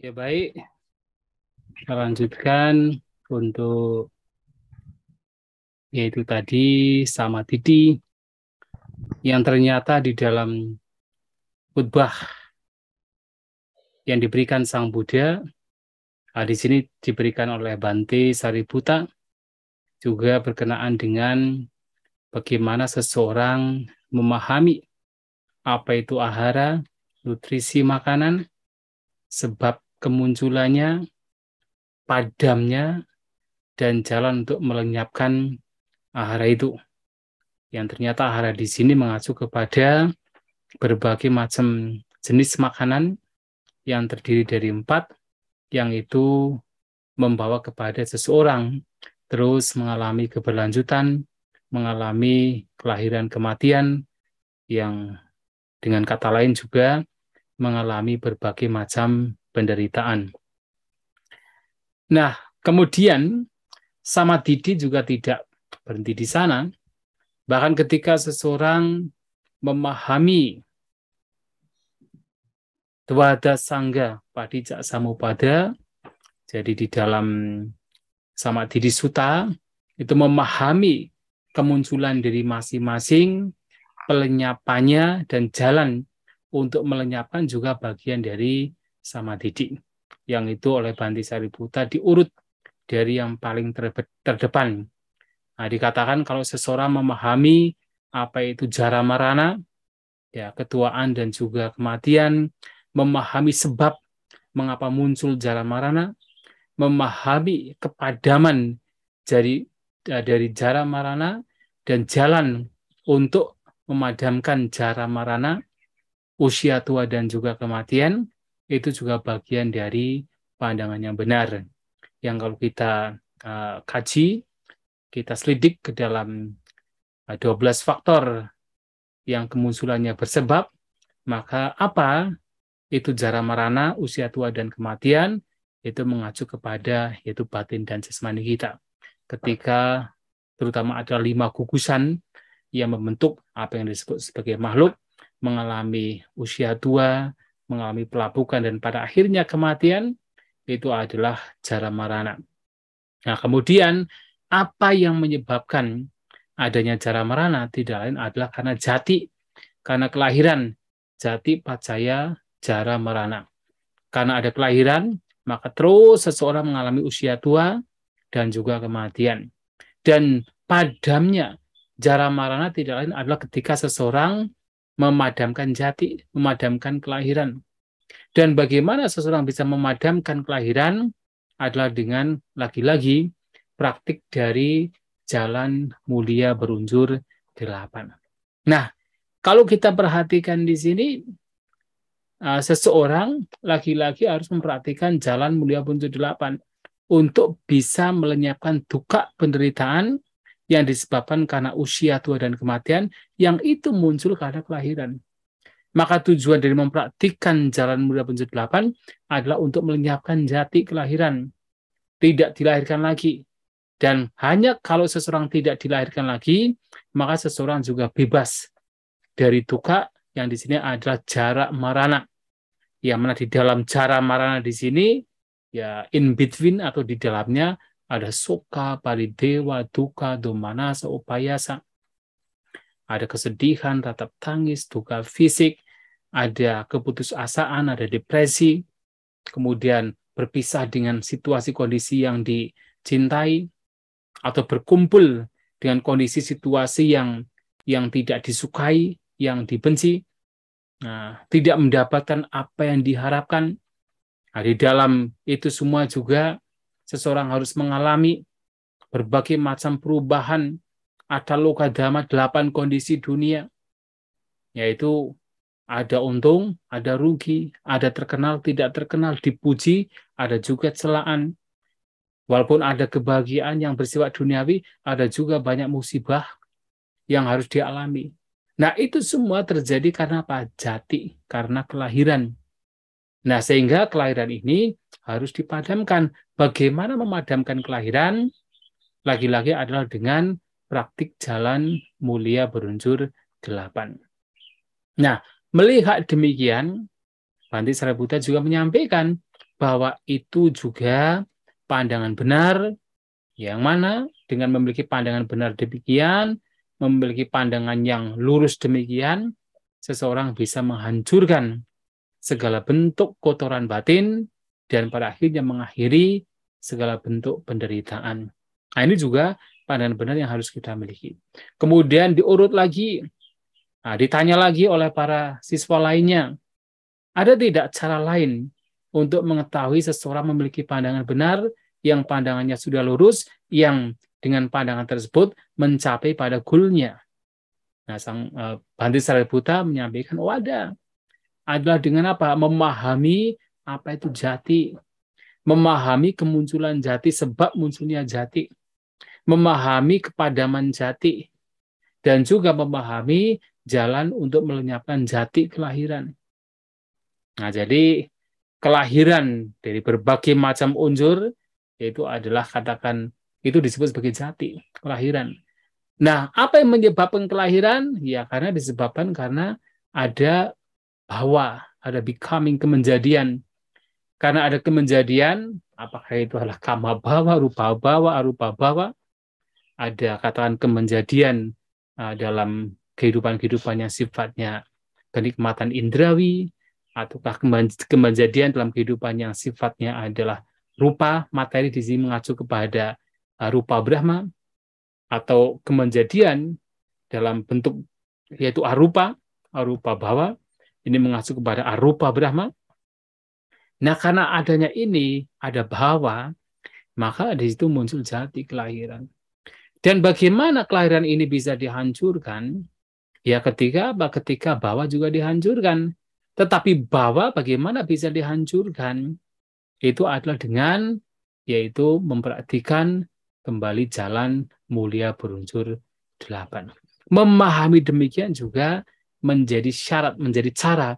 Ya baik, kita lanjutkan untuk yaitu tadi samadhi yang ternyata di dalam khutbah yang diberikan Sang Buddha, di sini diberikan oleh Bante Sariputta, juga berkenaan dengan bagaimana seseorang memahami apa itu ahara, nutrisi makanan, sebab kemunculannya, padamnya, dan jalan untuk melenyapkan ahara itu. Yang ternyata ahara di sini mengacu kepada berbagai macam jenis makanan yang terdiri dari 4, yang itu membawa kepada seseorang terus mengalami keberlanjutan, mengalami kelahiran kematian, yang dengan kata lain juga mengalami berbagai macam penderitaan. Nah, kemudian samadhi juga tidak berhenti di sana. Bahkan ketika seseorang memahami Dwada Sangga Padicca Samuppada, jadi di dalam Samadhi Sutta itu memahami kemunculan dari masing-masing, pelenyapannya, dan jalan untuk melenyapkan juga bagian dari samadhi, yang itu oleh Bante Sariputta diurut dari yang paling terdepan. Nah, dikatakan kalau seseorang memahami apa itu jara marana, ya ketuaan dan juga kematian, memahami sebab mengapa muncul jara marana, memahami kepadaman dari jara marana dan jalan untuk memadamkan jara marana, usia tua dan juga kematian, itu juga bagian dari pandangan yang benar. Yang kalau kita kaji, kita selidik ke dalam 12 faktor yang kemunculannya bersebab, maka apa itu jara marana, usia tua dan kematian, itu mengacu kepada yaitu batin dan jasmani kita. Ketika terutama ada 5 gugusan yang membentuk apa yang disebut sebagai makhluk, mengalami usia tua, mengalami pelapukan, dan pada akhirnya kematian, itu adalah jara marana. Nah, kemudian apa yang menyebabkan adanya jara marana tidak lain adalah karena jati, karena kelahiran, jati pacaya jara marana. Karena ada kelahiran, maka terus seseorang mengalami usia tua dan juga kematian. Dan padamnya jara marana tidak lain adalah ketika seseorang memadamkan jati, memadamkan kelahiran. Dan bagaimana seseorang bisa memadamkan kelahiran adalah dengan lagi-lagi praktik dari jalan mulia berunsur 8. Nah, kalau kita perhatikan di sini, seseorang lagi-lagi harus memperhatikan jalan mulia berunsur 8 untuk bisa melenyapkan duka penderitaan yang disebabkan karena usia tua dan kematian, yang itu muncul karena kelahiran. Maka tujuan dari mempraktikkan jalan mulia berunsur 8 adalah untuk melenyapkan jati kelahiran, tidak dilahirkan lagi. Dan hanya kalau seseorang tidak dilahirkan lagi, maka seseorang juga bebas dari duka, yang di sini adalah jara marana. Yang mana di dalam jara marana di sini, ya in between atau di dalamnya ada soka, paridewa, duka, domanasa, upayasa. Ada kesedihan, tatap tangis, duka fisik, ada keputusasaan, ada depresi, kemudian berpisah dengan situasi kondisi yang dicintai, atau berkumpul dengan kondisi situasi yang tidak disukai, yang dibenci, tidak mendapatkan apa yang diharapkan. Nah, di dalam itu semua juga seseorang harus mengalami berbagai macam perubahan. Ada lokadama 8 kondisi dunia, yaitu ada untung, ada rugi, ada terkenal, tidak terkenal, dipuji, ada juga celaan. Walaupun ada kebahagiaan yang bersifat duniawi, ada juga banyak musibah yang harus dialami. Nah, itu semua terjadi karena apa? Jati, karena kelahiran. Nah, sehingga kelahiran ini harus dipadamkan. Bagaimana memadamkan kelahiran? Lagi-lagi adalah dengan praktik jalan mulia berunsur 8. Nah, melihat demikian, Bante Sariputta juga menyampaikan bahwa itu juga pandangan benar, yang mana dengan memiliki pandangan benar demikian, memiliki pandangan yang lurus demikian, seseorang bisa menghancurkan segala bentuk kotoran batin dan pada akhirnya mengakhiri segala bentuk penderitaan. Nah, ini juga pandangan benar yang harus kita miliki. Kemudian diurut lagi, ditanya lagi oleh para siswa lainnya, ada tidak cara lain untuk mengetahui seseorang memiliki pandangan benar, yang pandangannya sudah lurus, yang dengan pandangan tersebut mencapai pada goalnya? Nah, sang Bhante Sariputta menyampaikan, oh ada. Adalah dengan apa? Memahami apa itu jati. Memahami kemunculan jati, sebab munculnya jati. Memahami kepadaman jati. Dan juga memahami jalan untuk melenyapkan jati kelahiran. Nah, jadi kelahiran dari berbagai macam unsur, yaitu adalah katakan, itu disebut sebagai jati, kelahiran. Nah, apa yang menyebabkan kelahiran? Ya, karena disebabkan karena ada bahwa, ada becoming, kemenjadian. Karena ada kemenjadian, apakah itu adalah kama bawa, rupa bawa, arupa bawa, ada katakan kemenjadian dalam kehidupan-kehidupan yang sifatnya kenikmatan indrawi, ataukah kemenjadian dalam kehidupan yang sifatnya adalah rupa, materi, di sini mengacu kepada rupa Brahma, atau kemenjadian dalam bentuk yaitu arupa, arupa bawa, ini mengacu kepada arupa Brahma. Nah, karena adanya ini, ada bawa, maka di situ muncul jati kelahiran. Dan bagaimana kelahiran ini bisa dihancurkan? Ya ketika bawa juga dihancurkan. Tetapi bawa bagaimana bisa dihancurkan? Itu adalah dengan yaitu memperhatikan kembali jalan mulia berunsur 8. Memahami demikian juga menjadi syarat, menjadi cara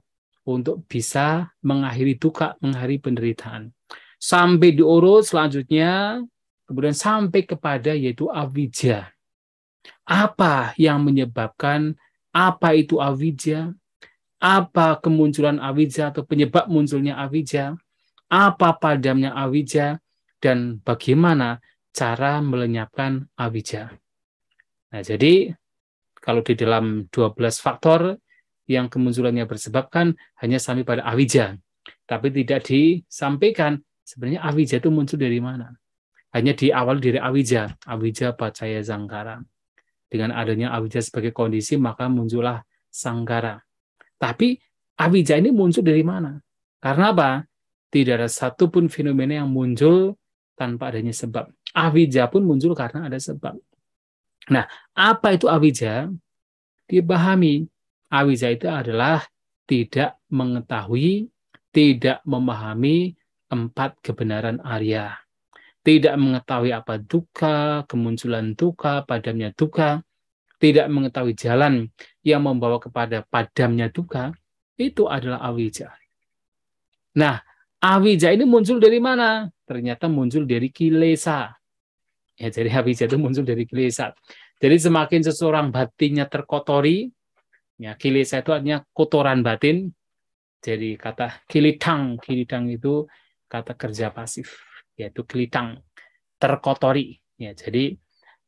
untuk bisa mengakhiri duka, mengakhiri penderitaan. Sampai diurut selanjutnya, kemudian sampai kepada yaitu avijja. Apa yang menyebabkan, apa itu avijja? Apa kemunculan avijja atau penyebab munculnya avijja? Apa padamnya avijja? Dan bagaimana cara melenyapkan avijja? Nah, jadi kalau di dalam 12 faktor yang kemunculannya bersebabkan hanya sampai pada avijja, tapi tidak disampaikan sebenarnya avijja itu muncul dari mana. Hanya di awal dari avijja, avijja pacaya sangkara. Dengan adanya avijja sebagai kondisi, maka muncullah sangkara. Tapi avijja ini muncul dari mana? Karena apa? Tidak ada satupun fenomena yang muncul tanpa adanya sebab. Avijja pun muncul karena ada sebab. Nah, apa itu avijja? Dipahami. Avijja itu adalah tidak mengetahui, tidak memahami 4 kebenaran Arya. Tidak mengetahui apa dukkha, kemunculan dukkha, padamnya dukkha, tidak mengetahui jalan yang membawa kepada padamnya dukkha, itu adalah avijja. Nah, avijja ini muncul dari mana? Ternyata muncul dari kilesa. Ya, jadi avijja itu muncul dari kilesa. Jadi semakin seseorang batinnya terkotori, ya, kilesa itu artinya kotoran batin. Jadi kata kilitang itu kata kerja pasif, yaitu kilitang, terkotori. Ya, jadi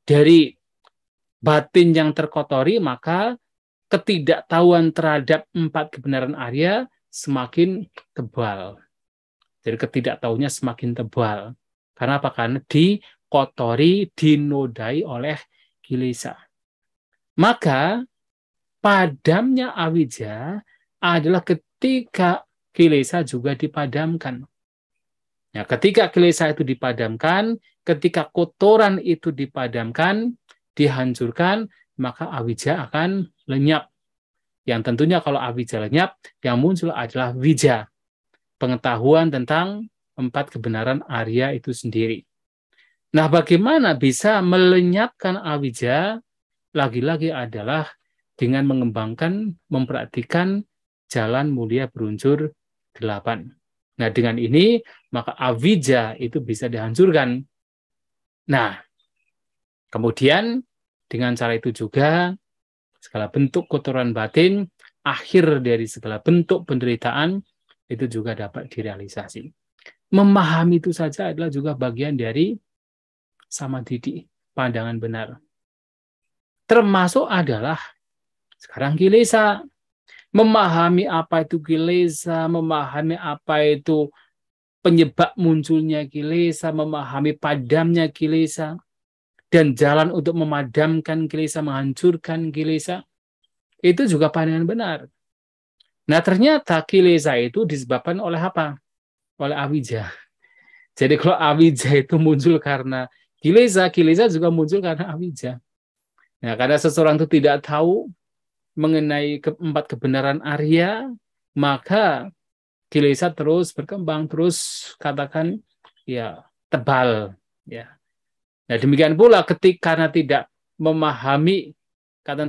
dari batin yang terkotori, maka ketidaktahuan terhadap 4 kebenaran Arya semakin tebal. Jadi ketidaktahuannya semakin tebal. Karena apa? Karena dikotori, dinodai oleh kilesa. Maka padamnya avijja adalah ketika kilesa juga dipadamkan. Ya, ketika kilesa itu dipadamkan, ketika kotoran itu dipadamkan, dihancurkan, maka avijja akan lenyap. Yang tentunya kalau avijja lenyap, yang muncul adalah vijja, pengetahuan tentang 4 kebenaran Arya itu sendiri. Nah, bagaimana bisa melenyapkan avijja? Lagi-lagi adalah dengan mengembangkan, memperhatikan jalan mulia berunsur 8. Nah, dengan ini, maka avijja itu bisa dihancurkan. Nah, kemudian dengan cara itu juga, segala bentuk kotoran batin, akhir dari segala bentuk penderitaan, itu juga dapat direalisasi. memahami itu saja adalah juga bagian dari samadhi, pandangan benar. Termasuk adalah sekarang kilesa. Memahami apa itu kilesa, memahami apa itu penyebab munculnya kilesa, memahami padamnya kilesa, dan jalan untuk memadamkan kilesa, menghancurkan kilesa, itu juga pandangan benar. Nah, ternyata kilesa itu disebabkan oleh apa? Oleh awija. Jadi kalau awija itu muncul karena kilesa, kilesa juga muncul karena awija. Nah, karena seseorang itu tidak tahu mengenai keempat kebenaran Arya, maka kilesa terus berkembang, terus katakan ya tebal, ya. Nah, demikian pula ketika karena tidak memahami,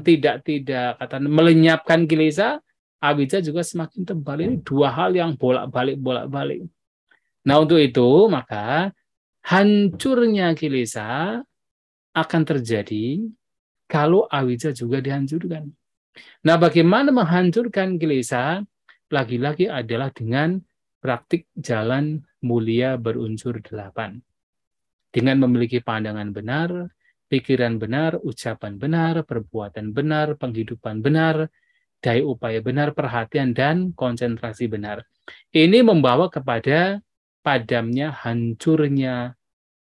tidak melenyapkan kilesa, awija juga semakin tebal. Ini dua hal yang bolak-balik. Nah, untuk itu maka hancurnya kilesa akan terjadi kalau awija juga dihancurkan. Nah, bagaimana menghancurkan kilesa? Lagi-lagi adalah dengan praktik jalan mulia berunsur 8. Dengan memiliki pandangan benar, pikiran benar, ucapan benar, perbuatan benar, penghidupan benar, daya upaya benar, perhatian, dan konsentrasi benar. Ini membawa kepada padamnya, hancurnya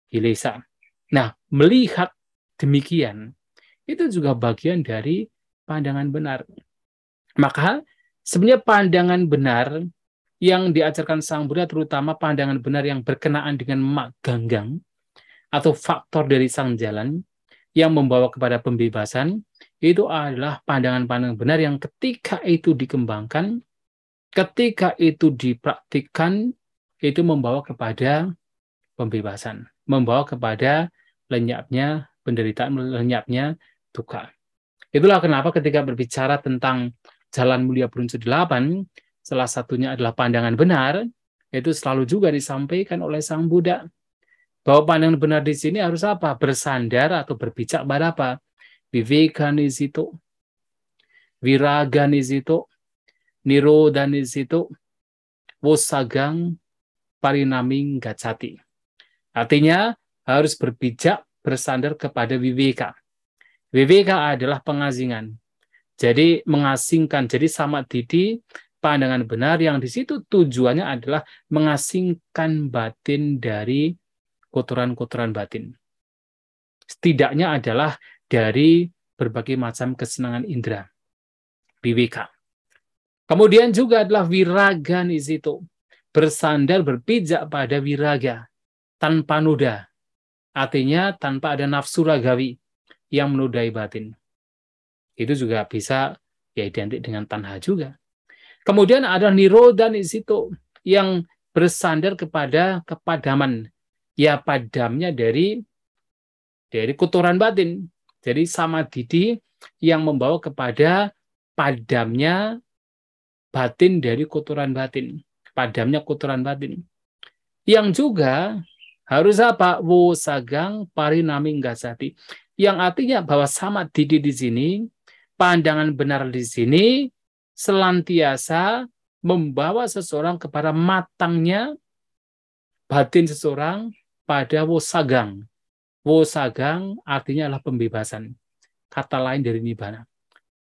kilesa. Nah, melihat demikian, itu juga bagian dari pandangan benar. Maka sebenarnya pandangan benar yang diajarkan Sang Buddha, terutama pandangan benar yang berkenaan dengan mak ganggang atau faktor dari sang jalan yang membawa kepada pembebasan, itu adalah pandangan-pandangan benar yang ketika itu dikembangkan, ketika itu dipraktikkan, itu membawa kepada pembebasan, membawa kepada lenyapnya penderitaan, lenyapnya duka. Itulah kenapa ketika berbicara tentang jalan mulia berunsur 8, salah satunya adalah pandangan benar, itu selalu juga disampaikan oleh Sang Buddha. Bahwa pandangan benar di sini harus apa? Bersandar atau berpijak pada apa? Viveka nisito, viraga nisito, nirodha nisito, wosagang parinaming gacati. Artinya harus berpijak, bersandar kepada viveka. Viveka adalah pengasingan. Jadi mengasingkan, jadi samadhi, pandangan benar yang di situ tujuannya adalah mengasingkan batin dari kotoran-kotoran batin. Setidaknya adalah dari berbagai macam kesenangan indera. Viveka. Kemudian juga adalah viraga nisito. Bersandar, berpijak pada viraga. Tanpa noda. Artinya tanpa ada nafsu ragawi yang menodai batin. Itu juga bisa ya identik dengan tanha juga. Kemudian ada nirodha nisito yang bersandar kepada kepadaman. Ya padamnya dari kotoran batin. Jadi samadhi yang membawa kepada padamnya batin dari kotoran batin. Padamnya kotoran batin. Yang juga harus apa? Wosagang parinaming gasati. Yang artinya bahwa samadhi di sini, pandangan benar di sini, selantiasa membawa seseorang kepada matangnya batin seseorang pada wosagang. Wosagang artinya adalah pembebasan. Kata lain dari nibbana.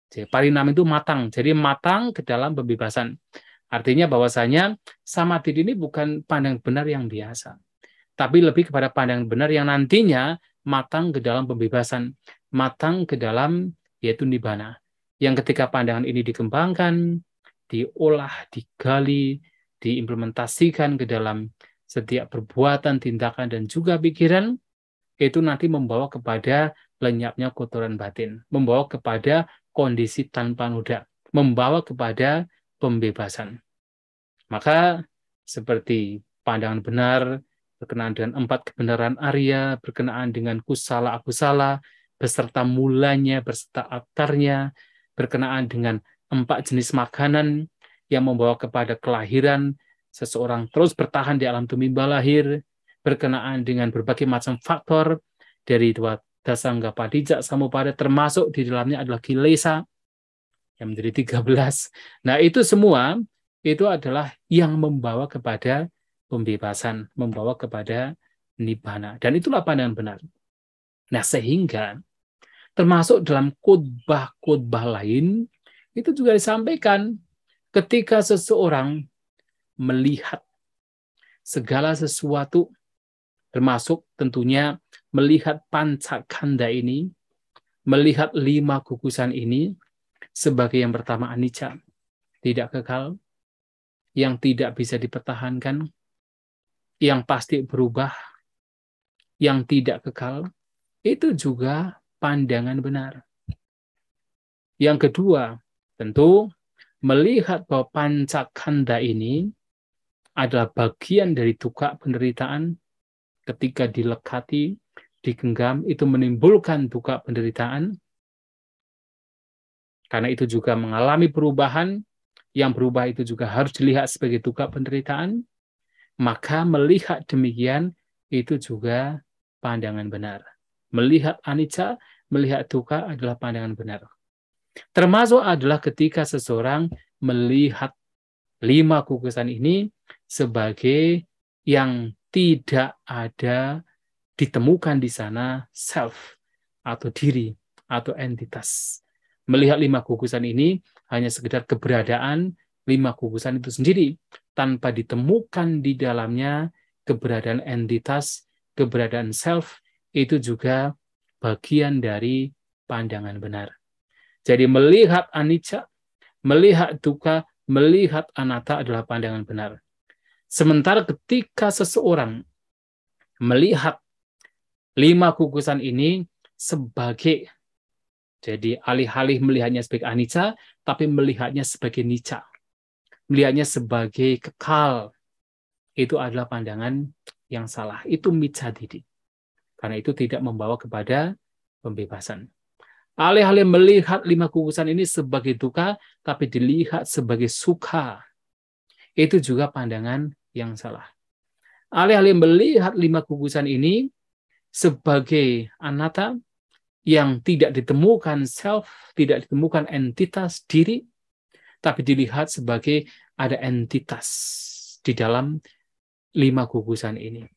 Jadi parinam itu matang. Jadi matang ke dalam pembebasan. Artinya bahwasanya samadhi ini bukan pandangan benar yang biasa. Tapi lebih kepada pandangan benar yang nantinya matang ke dalam pembebasan. Matang ke dalam yaitu nibbana. Yang ketika pandangan ini dikembangkan, diolah, digali, diimplementasikan ke dalam setiap perbuatan, tindakan, dan juga pikiran, itu nanti membawa kepada lenyapnya kotoran batin, membawa kepada kondisi tanpa noda, membawa kepada pembebasan. Maka seperti pandangan benar, berkenaan dengan 4 kebenaran Arya, berkenaan dengan kusala akusala, beserta mulanya, beserta akarnya, berkenaan dengan 4 jenis makanan yang membawa kepada kelahiran, seseorang terus bertahan di alam tumimba lahir, berkenaan dengan berbagai macam faktor dari dua dasangga padijak samupada, termasuk di dalamnya adalah kilesa yang menjadi 13. Nah, itu semua itu adalah yang membawa kepada pembebasan, membawa kepada nibbana. Dan itulah pandangan benar. Nah, sehingga termasuk dalam khotbah-khotbah lain, itu juga disampaikan ketika seseorang melihat segala sesuatu, termasuk tentunya melihat pancakanda ini, melihat 5 gugusan ini sebagai yang pertama anicca, tidak kekal, yang tidak bisa dipertahankan, yang pasti berubah, yang tidak kekal, itu juga pandangan benar. Yang kedua, tentu melihat bahwa pancakanda ini adalah bagian dari duka penderitaan ketika dilekati, digenggam, itu menimbulkan duka penderitaan. Karena itu juga mengalami perubahan, yang berubah itu juga harus dilihat sebagai duka penderitaan, maka melihat demikian itu juga pandangan benar. Melihat anicca, melihat duka adalah pandangan benar. Termasuk adalah ketika seseorang melihat 5 gugusan ini sebagai yang tidak ada, ditemukan di sana self atau diri atau entitas. Melihat 5 gugusan ini hanya sekedar keberadaan 5 gugusan itu sendiri, tanpa ditemukan di dalamnya keberadaan entitas, keberadaan self, itu juga bagian dari pandangan benar. Jadi melihat anicca, melihat dukkha, melihat anatta adalah pandangan benar. Sementara ketika seseorang melihat 5 gugusan ini sebagai, jadi alih-alih melihatnya sebagai anicca, tapi melihatnya sebagai nicca, melihatnya sebagai kekal, itu adalah pandangan yang salah. Itu micca didik. Karena itu tidak membawa kepada pembebasan. Alih-alih melihat 5 gugusan ini sebagai dukkha, tapi dilihat sebagai sukha. Itu juga pandangan yang salah. Alih-alih melihat 5 gugusan ini sebagai anatta, yang tidak ditemukan self, tidak ditemukan entitas diri, tapi dilihat sebagai ada entitas di dalam 5 gugusan ini.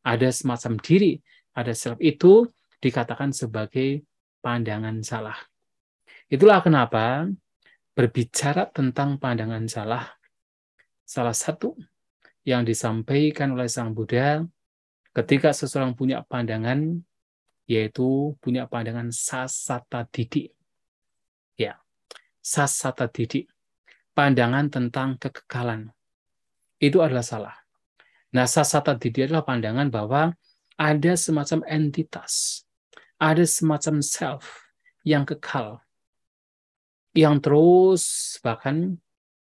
Ada semacam diri, ada self, itu dikatakan sebagai pandangan salah. Itulah kenapa berbicara tentang pandangan salah, salah satu yang disampaikan oleh Sang Buddha ketika seseorang punya pandangan, yaitu punya pandangan sasata didik. Ya, sasata didik, pandangan tentang kekekalan. Itu adalah salah. Nah, sasata didik adalah pandangan bahwa ada semacam entitas, ada semacam self yang kekal, yang terus, bahkan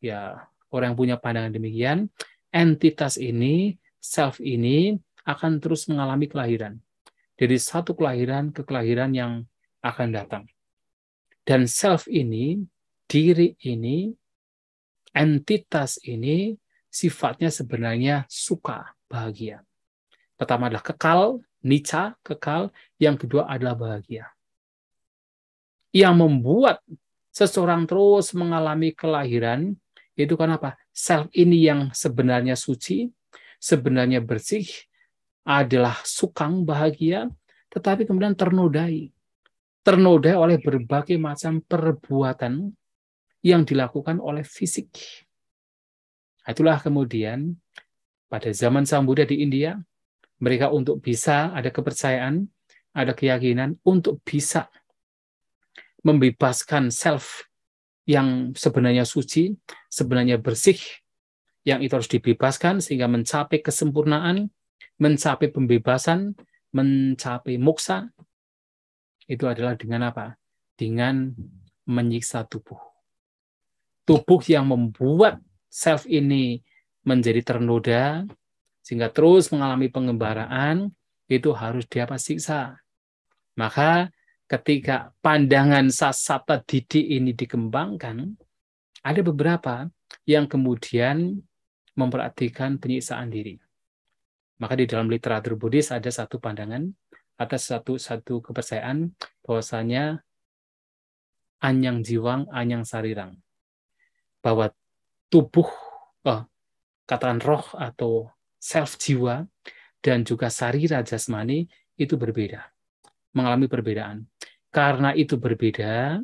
ya orang yang punya pandangan demikian, entitas ini, self ini akan terus mengalami kelahiran. Dari satu kelahiran ke kelahiran yang akan datang. Dan self ini, diri ini, entitas ini, sifatnya sebenarnya suka, bahagia. Pertama adalah kekal, nicca, kekal. Yang kedua adalah bahagia. Yang membuat seseorang terus mengalami kelahiran, itu kenapa? Self ini yang sebenarnya suci, sebenarnya bersih, adalah sukang, bahagia, tetapi kemudian ternodai oleh berbagai macam perbuatan yang dilakukan oleh fisik. Itulah kemudian pada zaman Sang Buddha di India, mereka untuk bisa ada kepercayaan, ada keyakinan untuk bisa membebaskan self yang sebenarnya suci, sebenarnya bersih, yang itu harus dibebaskan sehingga mencapai kesempurnaan, mencapai pembebasan, mencapai moksa. Itu adalah dengan apa? Dengan menyiksa tubuh. Tubuh yang membuat self ini menjadi ternoda, sehingga terus mengalami pengembaraan, itu harus dapat siksa. Maka ketika pandangan sasata didik ini dikembangkan, ada beberapa yang kemudian memperhatikan penyiksaan diri. Maka di dalam literatur Buddhis ada satu pandangan atas satu kepercayaan bahwasanya anyang jiwang, anyang sarirang, bahwa tubuh, katakan roh atau self jiwa, dan juga sarira jasmani itu berbeda, mengalami perbedaan. Karena itu berbeda,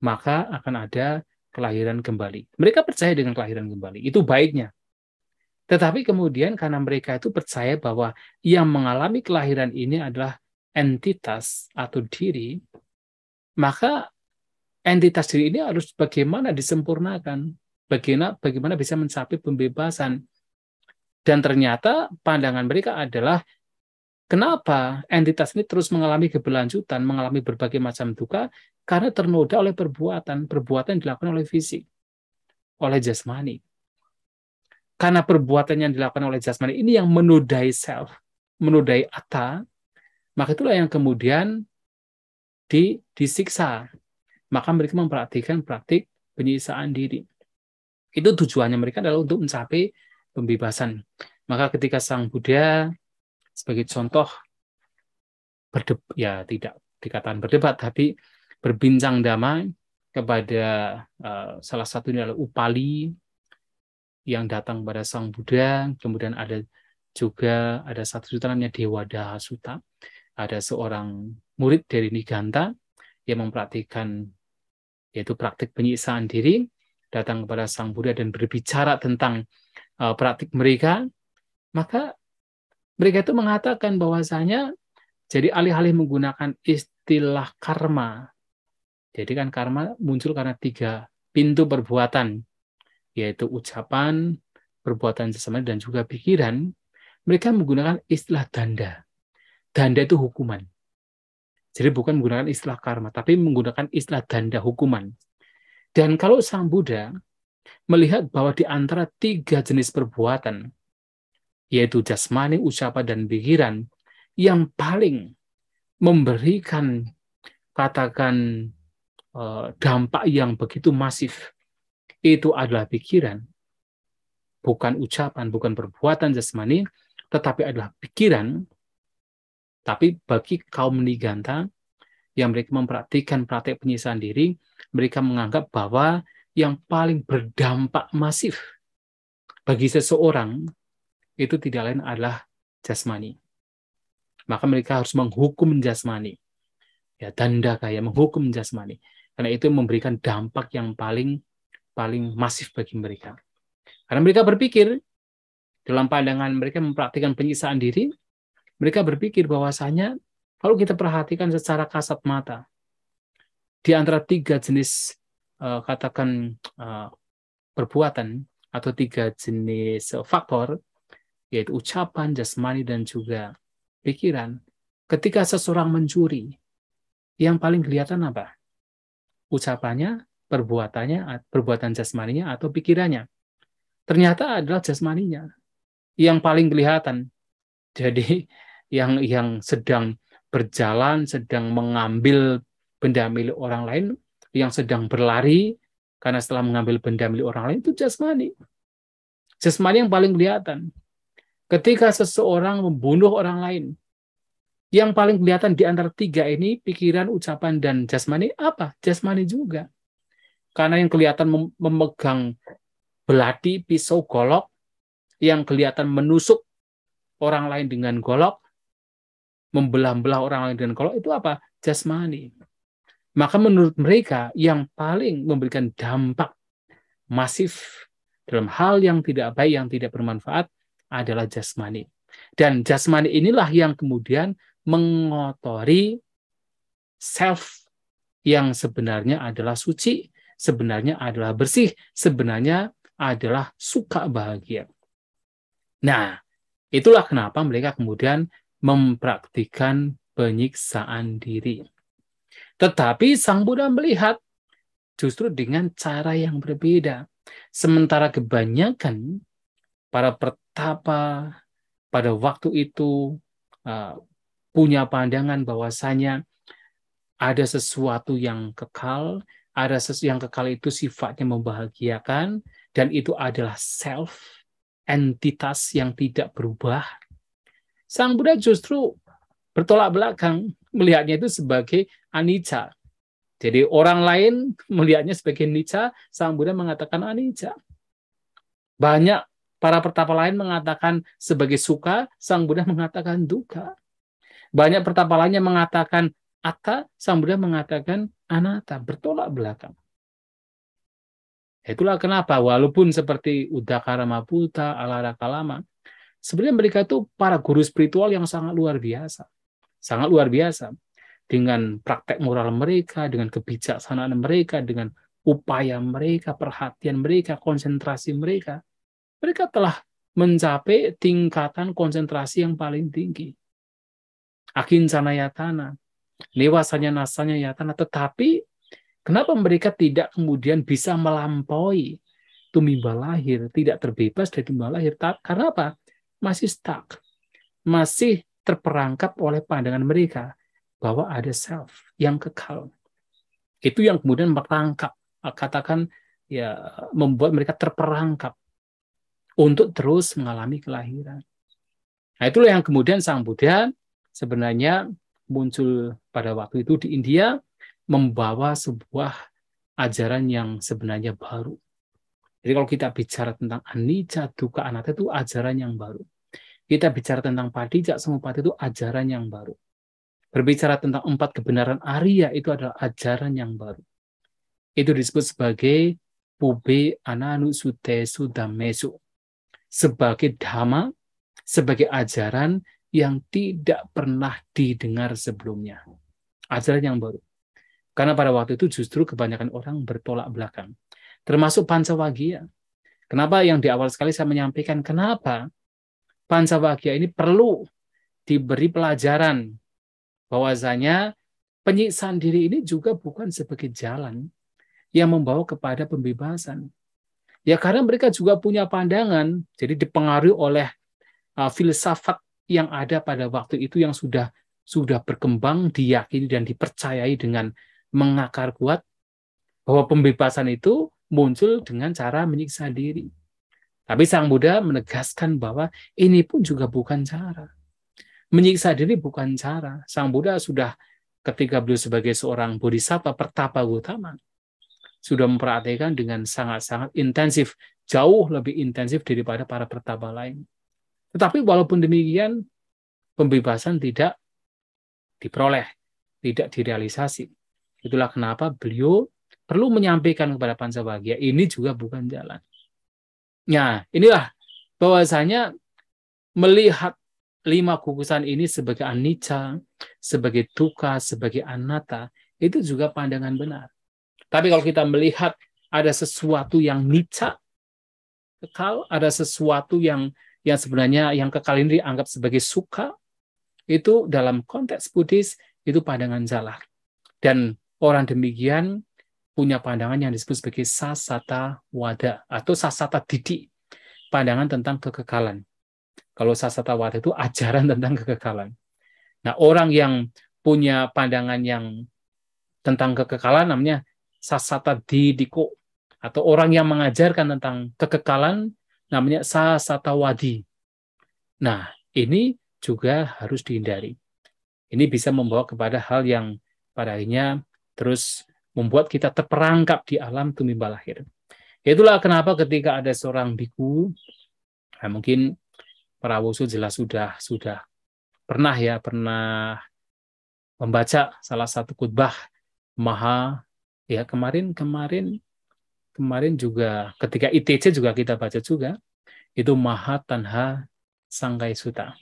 maka akan ada kelahiran kembali. Mereka percaya dengan kelahiran kembali, itu baiknya. Tetapi kemudian karena mereka itu percaya bahwa yang mengalami kelahiran ini adalah entitas atau diri, maka entitas diri ini harus bagaimana disempurnakan, bagaimana bisa mencapai pembebasan. Dan ternyata pandangan mereka adalah kenapa entitas ini terus mengalami keberlanjutan, mengalami berbagai macam duka, karena ternoda oleh perbuatan yang dilakukan oleh fisik, oleh jasmani. Karena perbuatan yang dilakukan oleh jasmani ini yang menodai self, menodai atta, maka itulah yang kemudian disiksa. Maka mereka mempraktikkan praktik penyiksaan diri. Itu tujuannya mereka adalah untuk mencapai pembebasan. Maka ketika Sang Buddha sebagai contoh tidak dikatakan berdebat, tapi berbincang damai kepada salah satunya adalah Upali yang datang kepada Sang Buddha, kemudian ada satu sutta namanya Dewadaha Sutta, ada seorang murid dari Niganta yang mempraktikkan yaitu praktik penyiksaan diri, datang kepada Sang Buddha dan berbicara tentang praktik mereka, maka mereka itu mengatakan bahwasanya jadi alih-alih menggunakan istilah karma, jadi kan karma muncul karena 3 pintu perbuatan, yaitu ucapan, perbuatan jasmani, dan juga pikiran, mereka menggunakan istilah danda. Danda itu hukuman. Jadi bukan menggunakan istilah karma, tapi menggunakan istilah danda, hukuman. Dan kalau Sang Buddha melihat bahwa di antara 3 jenis perbuatan, yaitu jasmani, ucapan, dan pikiran, yang paling memberikan katakan dampak yang begitu masif, itu adalah pikiran, bukan ucapan, bukan perbuatan jasmani, tetapi adalah pikiran. Tapi bagi kaum Niganta yang mereka mempraktikkan praktek penyiksaan diri, mereka menganggap bahwa yang paling berdampak masif bagi seseorang itu tidak lain adalah jasmani. Maka mereka harus menghukum jasmani. Ya, dandakaya, menghukum jasmani. Karena itu memberikan dampak yang paling masif bagi mereka. Karena mereka berpikir, dalam pandangan mereka mempraktikkan penyiksaan diri, mereka berpikir bahwasanya kalau kita perhatikan secara kasat mata, di antara 3 jenis perbuatan atau 3 jenis faktor, yaitu ucapan, jasmani, dan juga pikiran. Ketika seseorang mencuri, yang paling kelihatan apa? Ucapannya, perbuatan jasmaninya, atau pikirannya? Ternyata adalah jasmaninya yang paling kelihatan. Jadi yang sedang berjalan, sedang mengambil benda milik orang lain, yang sedang berlari karena setelah mengambil benda milik orang lain, itu jasmani. Jasmani yang paling kelihatan. Ketika seseorang membunuh orang lain, yang paling kelihatan di antara 3 ini, pikiran, ucapan, dan jasmani, apa? Jasmani juga. Karena yang kelihatan memegang belati, pisau, golok, yang kelihatan menusuk orang lain dengan golok, membelah-belah orang lain dengan golok, itu apa? Jasmani. Maka menurut mereka, yang paling memberikan dampak masif dalam hal yang tidak baik, yang tidak bermanfaat, adalah jasmani. Dan jasmani inilah yang kemudian mengotori self yang sebenarnya adalah suci, sebenarnya adalah bersih, sebenarnya adalah suka bahagia. Nah, itulah kenapa mereka kemudian mempraktikkan penyiksaan diri. Tetapi Sang Buddha melihat justru dengan cara yang berbeda. Sementara kebanyakan para pertapa pada waktu itu punya pandangan bahwasanya ada sesuatu yang kekal, ada sesuatu yang kekal itu sifatnya membahagiakan, dan itu adalah self, entitas yang tidak berubah. Sang Buddha justru bertolak belakang, melihatnya itu sebagai anicca. Jadi orang lain melihatnya sebagai nicca, Sang Buddha mengatakan anicca. Banyak Para pertapa lain mengatakan sebagai suka, Sang Buddha mengatakan duka. Banyak pertapa lainnya mengatakan atta, Sang Buddha mengatakan anatta, bertolak belakang. Itulah kenapa walaupun seperti Udakara Maputa, Alara Kalama, sebenarnya mereka itu para guru spiritual yang sangat luar biasa. Sangat luar biasa. Dengan praktek moral mereka, dengan kebijaksanaan mereka, dengan upaya mereka, perhatian mereka, konsentrasi mereka. Mereka telah mencapai tingkatan konsentrasi yang paling tinggi. Akincana yatana, newasanya nasanya yatana, tetapi kenapa mereka tidak kemudian bisa melampaui tumimba lahir, tidak terbebas dari tumimba lahir? Karena apa? Masih stuck, masih terperangkap oleh pandangan mereka bahwa ada self yang kekal. Itu yang kemudian merangkap, katakan ya, membuat mereka terperangkap untuk terus mengalami kelahiran. Nah, itulah yang kemudian Sang Buddha sebenarnya muncul pada waktu itu di India, membawa sebuah ajaran yang sebenarnya baru. Jadi kalau kita bicara tentang anicca, dukkha, anatta itu ajaran yang baru. Kita bicara tentang padijja samuppada itu ajaran yang baru. Berbicara tentang 4 kebenaran Arya itu adalah ajaran yang baru. Itu disebut sebagai pube ananusutesu dhammesu. Sebagai dhamma, sebagai ajaran yang tidak pernah didengar sebelumnya. Ajaran yang baru. Karena pada waktu itu justru kebanyakan orang bertolak belakang. Termasuk Pancawagya. Kenapa yang di awal sekali saya menyampaikan, kenapa Pancawagya ini perlu diberi pelajaran bahwasanya penyiksaan diri ini juga bukan sebagai jalan yang membawa kepada pembebasan. Ya karena mereka juga punya pandangan, jadi dipengaruhi oleh filsafat yang ada pada waktu itu yang sudah berkembang, diyakini dan dipercayai dengan mengakar kuat, bahwa pembebasan itu muncul dengan cara menyiksa diri. Tapi Sang Buddha menegaskan bahwa ini pun juga bukan cara. Menyiksa diri bukan cara. Sang Buddha sudah ketika beliau sebagai seorang bodhisattva pertapa Gautama, sudah memperhatikan dengan sangat-sangat intensif, jauh lebih intensif daripada para pertapa lain. Tetapi walaupun demikian, pembebasan tidak diperoleh, tidak direalisasi. Itulah kenapa beliau perlu menyampaikan kepada Pancawagya, ini juga bukan jalan. Nah, inilah bahwasanya melihat 5 gugusan ini sebagai anicca, sebagai dukkha, sebagai anatta, itu juga pandangan benar. Tapi kalau kita melihat ada sesuatu yang nicca, kekal, ada sesuatu yang sebenarnya yang kekal ini dianggap sebagai sukha, itu dalam konteks Buddhis itu pandangan salah. Dan orang demikian punya pandangan yang disebut sebagai sasata wada atau sasata didik, pandangan tentang kekekalan. Kalau sasata wada itu ajaran tentang kekekalan. Nah, orang yang punya pandangan yang tentang kekekalan namanya sasata didiko, atau orang yang mengajarkan tentang kekekalan namanya sasata wadi. Nah, ini juga harus dihindari. Ini bisa membawa kepada hal yang pada akhirnya terus membuat kita terperangkap di alam tumimba lahir. Itulah kenapa ketika ada seorang biku, nah mungkin para wusu jelas sudah pernah membaca salah satu khutbah Maha, ya kemarin juga ketika ITC juga kita baca juga, itu Maha Tanha Sangkai Sutta.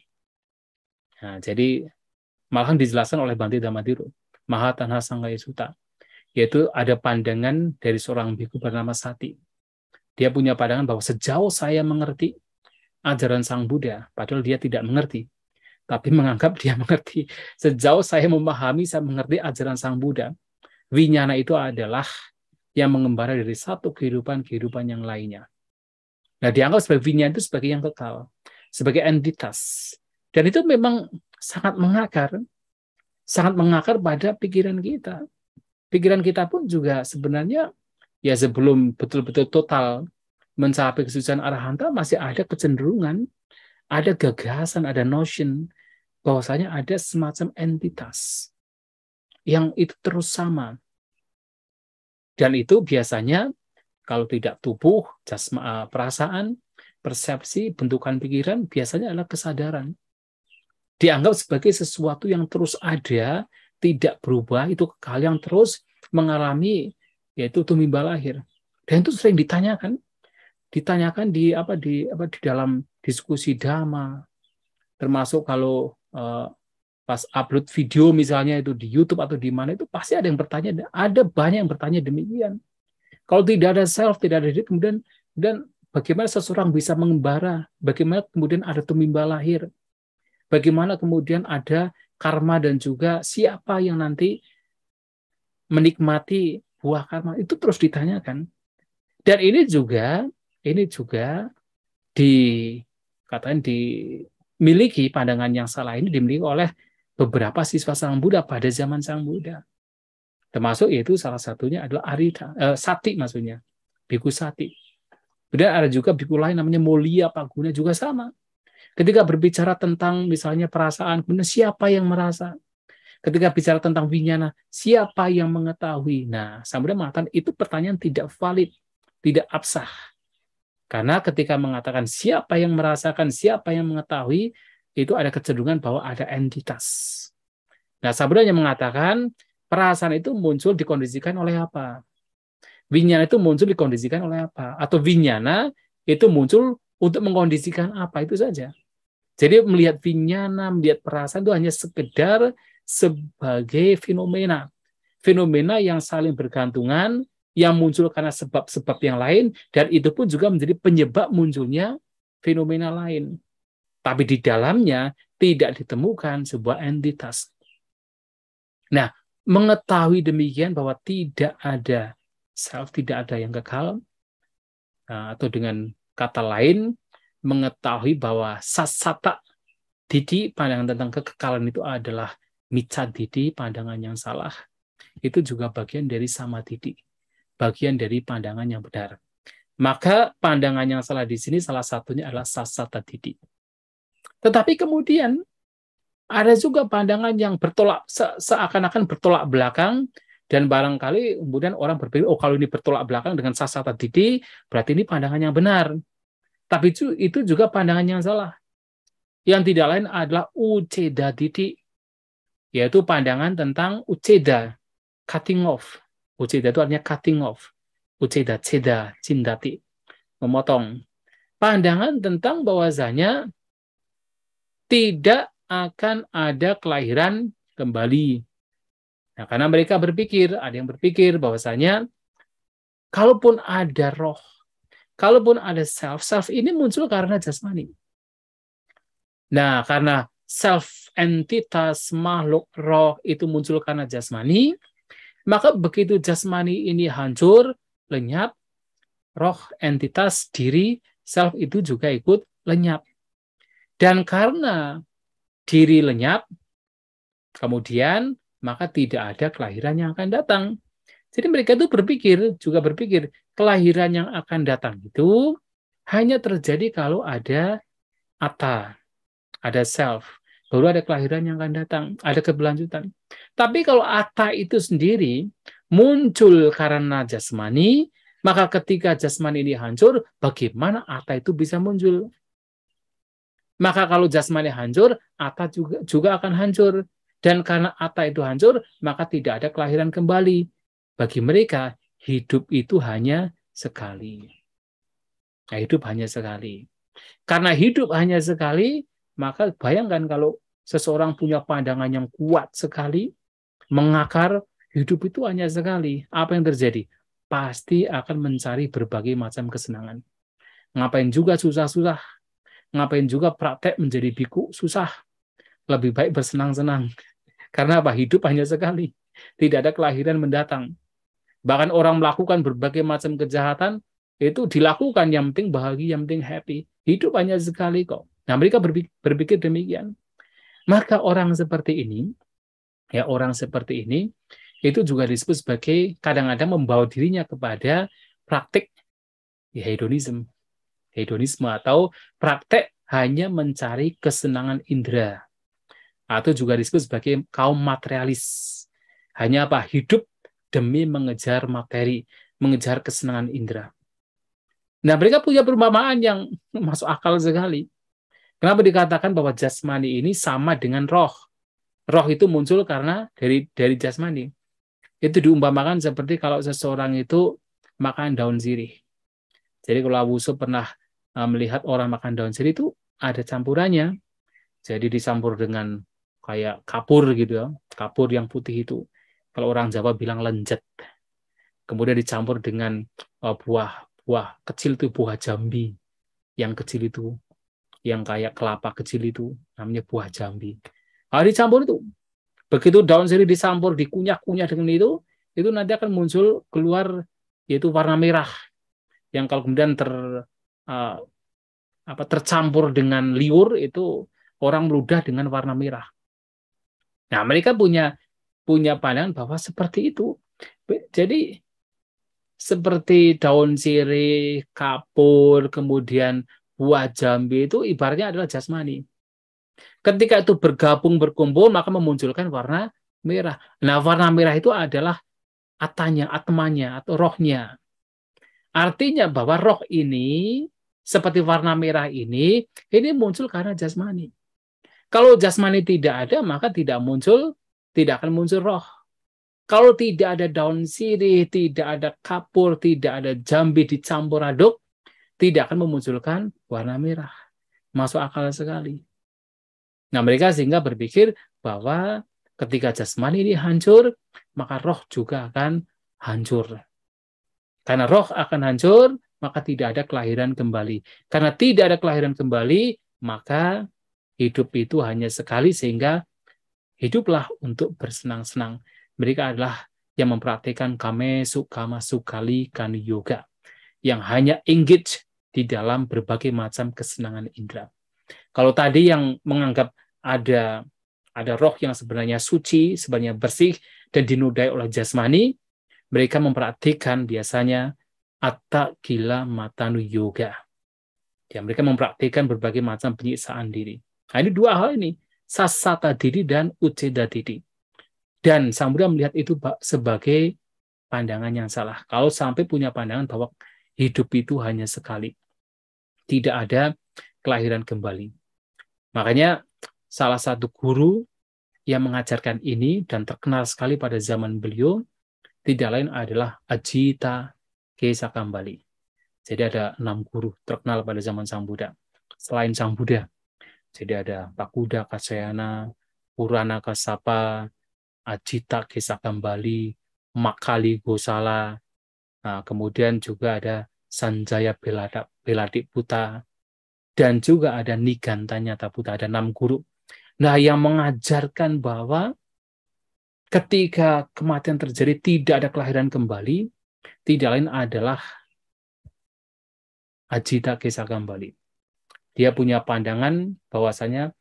Nah, jadi malahan dijelaskan oleh Bhante Dhammadhiro, Maha Tanha Sangkai Sutta, yaitu ada pandangan dari seorang biku bernama Sati. Dia punya pandangan bahwa sejauh saya mengerti ajaran Sang Buddha, padahal dia tidak mengerti, tapi menganggap dia mengerti. Sejauh saya memahami, saya mengerti ajaran Sang Buddha, winyana itu adalah yang mengembara dari satu kehidupan yang lainnya. Nah, dianggap sebagai winyana itu sebagai yang kekal, sebagai entitas. Dan itu memang sangat mengakar pada pikiran kita. Pikiran kita pun juga sebenarnya ya sebelum betul-betul total mencapai kesucian arahanta masih ada kecenderungan, ada gagasan, ada notion bahwasanya ada semacam entitas yang itu terus sama. Dan itu biasanya kalau tidak tubuh, jasma, perasaan, persepsi, bentukan pikiran biasanya adalah kesadaran. Dianggap sebagai sesuatu yang terus ada, tidak berubah, itu kekal yang terus mengalami, yaitu tumimba lahir. Dan itu sering ditanyakan di dalam diskusi dhamma, termasuk kalau pas upload video misalnya itu di YouTube atau di mana, itu pasti ada yang bertanya, ada banyak yang bertanya demikian. Kalau tidak ada self, tidak ada diri, kemudian dan bagaimana seseorang bisa mengembara, bagaimana kemudian ada tumimba lahir, bagaimana kemudian ada karma dan juga siapa yang nanti menikmati buah karma, itu terus ditanyakan. Dan ini juga dikatakan dimiliki pandangan yang salah ini dimiliki oleh beberapa siswa Sang Buddha pada zaman Sang Buddha. Termasuk yaitu salah satunya adalah Sati maksudnya, Biku Sati. Kemudian ada juga biku lain namanya Molia Paguna juga sama. Ketika berbicara tentang misalnya perasaan, kemudian siapa yang merasa? Ketika bicara tentang winyana, siapa yang mengetahui? Nah, Sang Buddha mengatakan itu pertanyaan tidak valid, tidak absah. Karena ketika mengatakan siapa yang merasakan, siapa yang mengetahui, itu ada kecenderungan bahwa ada entitas. Nah, Sang Buddha yang mengatakan perasaan itu muncul dikondisikan oleh apa? Winyana itu muncul dikondisikan oleh apa? Atau winyana itu muncul untuk mengkondisikan apa? Itu saja. Jadi melihat winyana, melihat perasaan itu hanya sekedar sebagai fenomena. Fenomena yang saling bergantungan, yang muncul karena sebab-sebab yang lain, dan itu pun juga menjadi penyebab munculnya fenomena lain. Tapi di dalamnya tidak ditemukan sebuah entitas. Nah, mengetahui demikian bahwa tidak ada self, tidak ada yang kekal, atau dengan kata lain, mengetahui bahwa sasata didi, pandangan tentang kekekalan itu adalah micca didi, pandangan yang salah. Itu juga bagian dari samadhi, bagian dari pandangan yang benar. Maka pandangan yang salah di sini salah satunya adalah sasata didi. Tetapi kemudian ada juga pandangan yang bertolak, seakan-akan bertolak belakang, dan barangkali kemudian orang berpikir, oh kalau ini bertolak belakang dengan sasata didi, berarti ini pandangan yang benar. Tapi itu juga pandangan yang salah. Yang tidak lain adalah uceda didi, yaitu pandangan tentang uceda, cutting off. Uceda itu artinya cutting off. Uceda, ceda, cindati, memotong. Pandangan tentang bahwasanya tidak akan ada kelahiran kembali. Nah, karena mereka berpikir, ada yang berpikir bahwasanya kalaupun ada roh, kalaupun ada self ini muncul karena jasmani. Nah, karena self entitas makhluk roh itu muncul karena jasmani, maka begitu jasmani ini hancur, lenyap, roh entitas diri self itu juga ikut lenyap. Dan karena diri lenyap, kemudian maka tidak ada kelahiran yang akan datang. Jadi mereka itu juga berpikir, kelahiran yang akan datang itu hanya terjadi kalau ada atta, ada self, baru ada kelahiran yang akan datang, ada keberlanjutan. Tapi kalau atta itu sendiri muncul karena jasmani, maka ketika jasmani ini hancur, bagaimana atta itu bisa muncul? Maka kalau jasmani hancur, atta juga akan hancur. Dan karena atta itu hancur, maka tidak ada kelahiran kembali. Bagi mereka, hidup itu hanya sekali. Nah, hidup hanya sekali. Karena hidup hanya sekali, maka bayangkan kalau seseorang punya pandangan yang kuat sekali, mengakar, hidup itu hanya sekali. Apa yang terjadi? Pasti akan mencari berbagai macam kesenangan. Ngapain juga susah-susah? Ngapain juga praktek menjadi biku? Susah. Lebih baik bersenang-senang. Karena apa? Hidup hanya sekali. Tidak ada kelahiran mendatang. Bahkan orang melakukan berbagai macam kejahatan, itu dilakukan, yang penting bahagia, yang penting happy. Hidup hanya sekali kok. Nah, mereka berpikir demikian. Maka orang seperti ini, itu juga disebut sebagai kadang-kadang membawa dirinya kepada praktik hedonisme atau praktek hanya mencari kesenangan indera. Atau juga disebut sebagai kaum materialis. Hanya apa? Hidup demi mengejar materi, mengejar kesenangan indera. Nah, mereka punya perumpamaan yang masuk akal sekali. Kenapa dikatakan bahwa jasmani ini sama dengan roh? Roh itu muncul karena dari jasmani. Itu diumpamakan seperti kalau seseorang itu makan daun sirih. Jadi kalau Abu Yusuf pernah melihat orang makan daun sirih itu ada campurannya. Jadi dicampur dengan kayak kapur gitu ya, kapur yang putih itu. Kalau orang Jawa bilang lenjet. Kemudian dicampur dengan buah kecil itu buah jambi yang kecil itu, yang kayak kelapa kecil itu namanya buah jambi. Kalau dicampur itu, begitu daun sirih dicampur, dikunyah-kunyah dengan itu nanti akan muncul keluar yaitu warna merah yang kalau kemudian uh, tercampur dengan liur itu orang meludah dengan warna merah. Nah, mereka punya pandangan bahwa seperti itu. Jadi seperti daun sirih, kapur, kemudian buah jambi itu ibaratnya adalah jasmani. Ketika itu bergabung berkumpul maka memunculkan warna merah. Nah, warna merah itu adalah atmanya atau rohnya. Artinya bahwa roh ini seperti warna merah ini muncul karena jasmani. Kalau jasmani tidak ada, maka tidak akan muncul roh. Kalau tidak ada daun sirih, tidak ada kapur, tidak ada jambi dicampur aduk, tidak akan memunculkan warna merah. Masuk akal sekali. Nah, mereka sehingga berpikir bahwa ketika jasmani ini hancur, maka roh juga akan hancur. Karena roh akan hancur, maka tidak ada kelahiran kembali. Karena tidak ada kelahiran kembali, maka hidup itu hanya sekali, sehingga hiduplah untuk bersenang-senang. Mereka adalah yang mempraktikkan kame sukama sukali kan yoga, yang hanya engage di dalam berbagai macam kesenangan indera. Kalau tadi yang menganggap ada roh yang sebenarnya suci, sebenarnya bersih, dan dinodai oleh jasmani, mereka mempraktikkan biasanya atta gila matanu yoga. Ya, mereka mempraktikkan berbagai macam penyiksaan diri. Nah, ini dua hal ini, sasata diri dan uceda diri. Dan Sang Buddha melihat itu sebagai pandangan yang salah. Kalau sampai punya pandangan bahwa hidup itu hanya sekali, tidak ada kelahiran kembali. Makanya salah satu guru yang mengajarkan ini dan terkenal sekali pada zaman beliau tidak lain adalah Ajita Kesakambali. Jadi ada 6 guru terkenal pada zaman Sang Buddha. Selain Sang Buddha, jadi ada Pakuda Kasyayana, Purana Kassapa, Ajita Kesakambali, Makali Gosala, nah, kemudian juga ada Sanjaya Beladiputa, dan juga ada Niganta Nyataputa, ada 6 guru. Nah, yang mengajarkan bahwa ketika kematian terjadi tidak ada kelahiran kembali, tidak lain adalah Ajita Kesakambali. Dia punya pandangan bahwasanya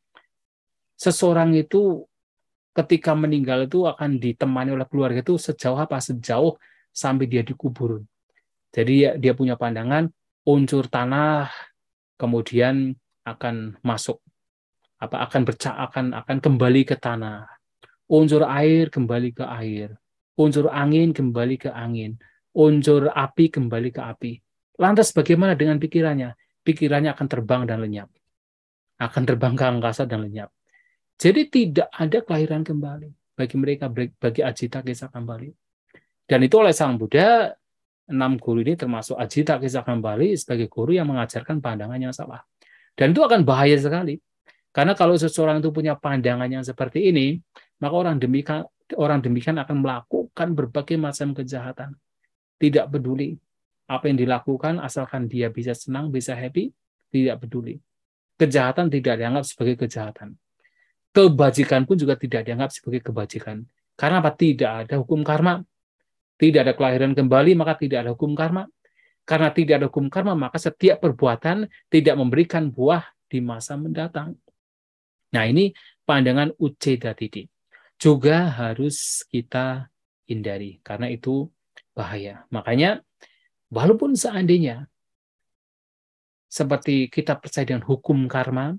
seseorang itu ketika meninggal itu akan ditemani oleh keluarga itu sejauh apa? Sejauh sampai dia dikubur. Jadi dia punya pandangan unsur tanah kemudian akan masuk akan kembali ke tanah. Unsur air kembali ke air. Unsur angin kembali ke angin. Unsur api kembali ke api. Lantas bagaimana dengan pikirannya? Pikirannya akan terbang dan lenyap. Akan terbang ke angkasa dan lenyap. Jadi tidak ada kelahiran kembali bagi mereka, bagi Ajita Kesakambali. Dan itu oleh Sang Buddha, 6 guru ini termasuk Ajita Kesakambali sebagai guru yang mengajarkan pandangan yang salah. Dan itu akan bahaya sekali. Karena kalau seseorang itu punya pandangan yang seperti ini, maka orang demikian akan melakukan berbagai macam kejahatan. Tidak peduli apa yang dilakukan, asalkan dia bisa senang, bisa happy, tidak peduli. Kejahatan tidak dianggap sebagai kejahatan. Kebajikan pun juga tidak dianggap sebagai kebajikan. Karena apa? Tidak ada hukum karma. Tidak ada kelahiran kembali, maka tidak ada hukum karma. Karena tidak ada hukum karma, maka setiap perbuatan tidak memberikan buah di masa mendatang. Nah, ini pandangan Uceda Didi. Juga harus kita hindari, karena itu bahaya. Makanya, walaupun seandainya seperti kita percaya dengan hukum karma,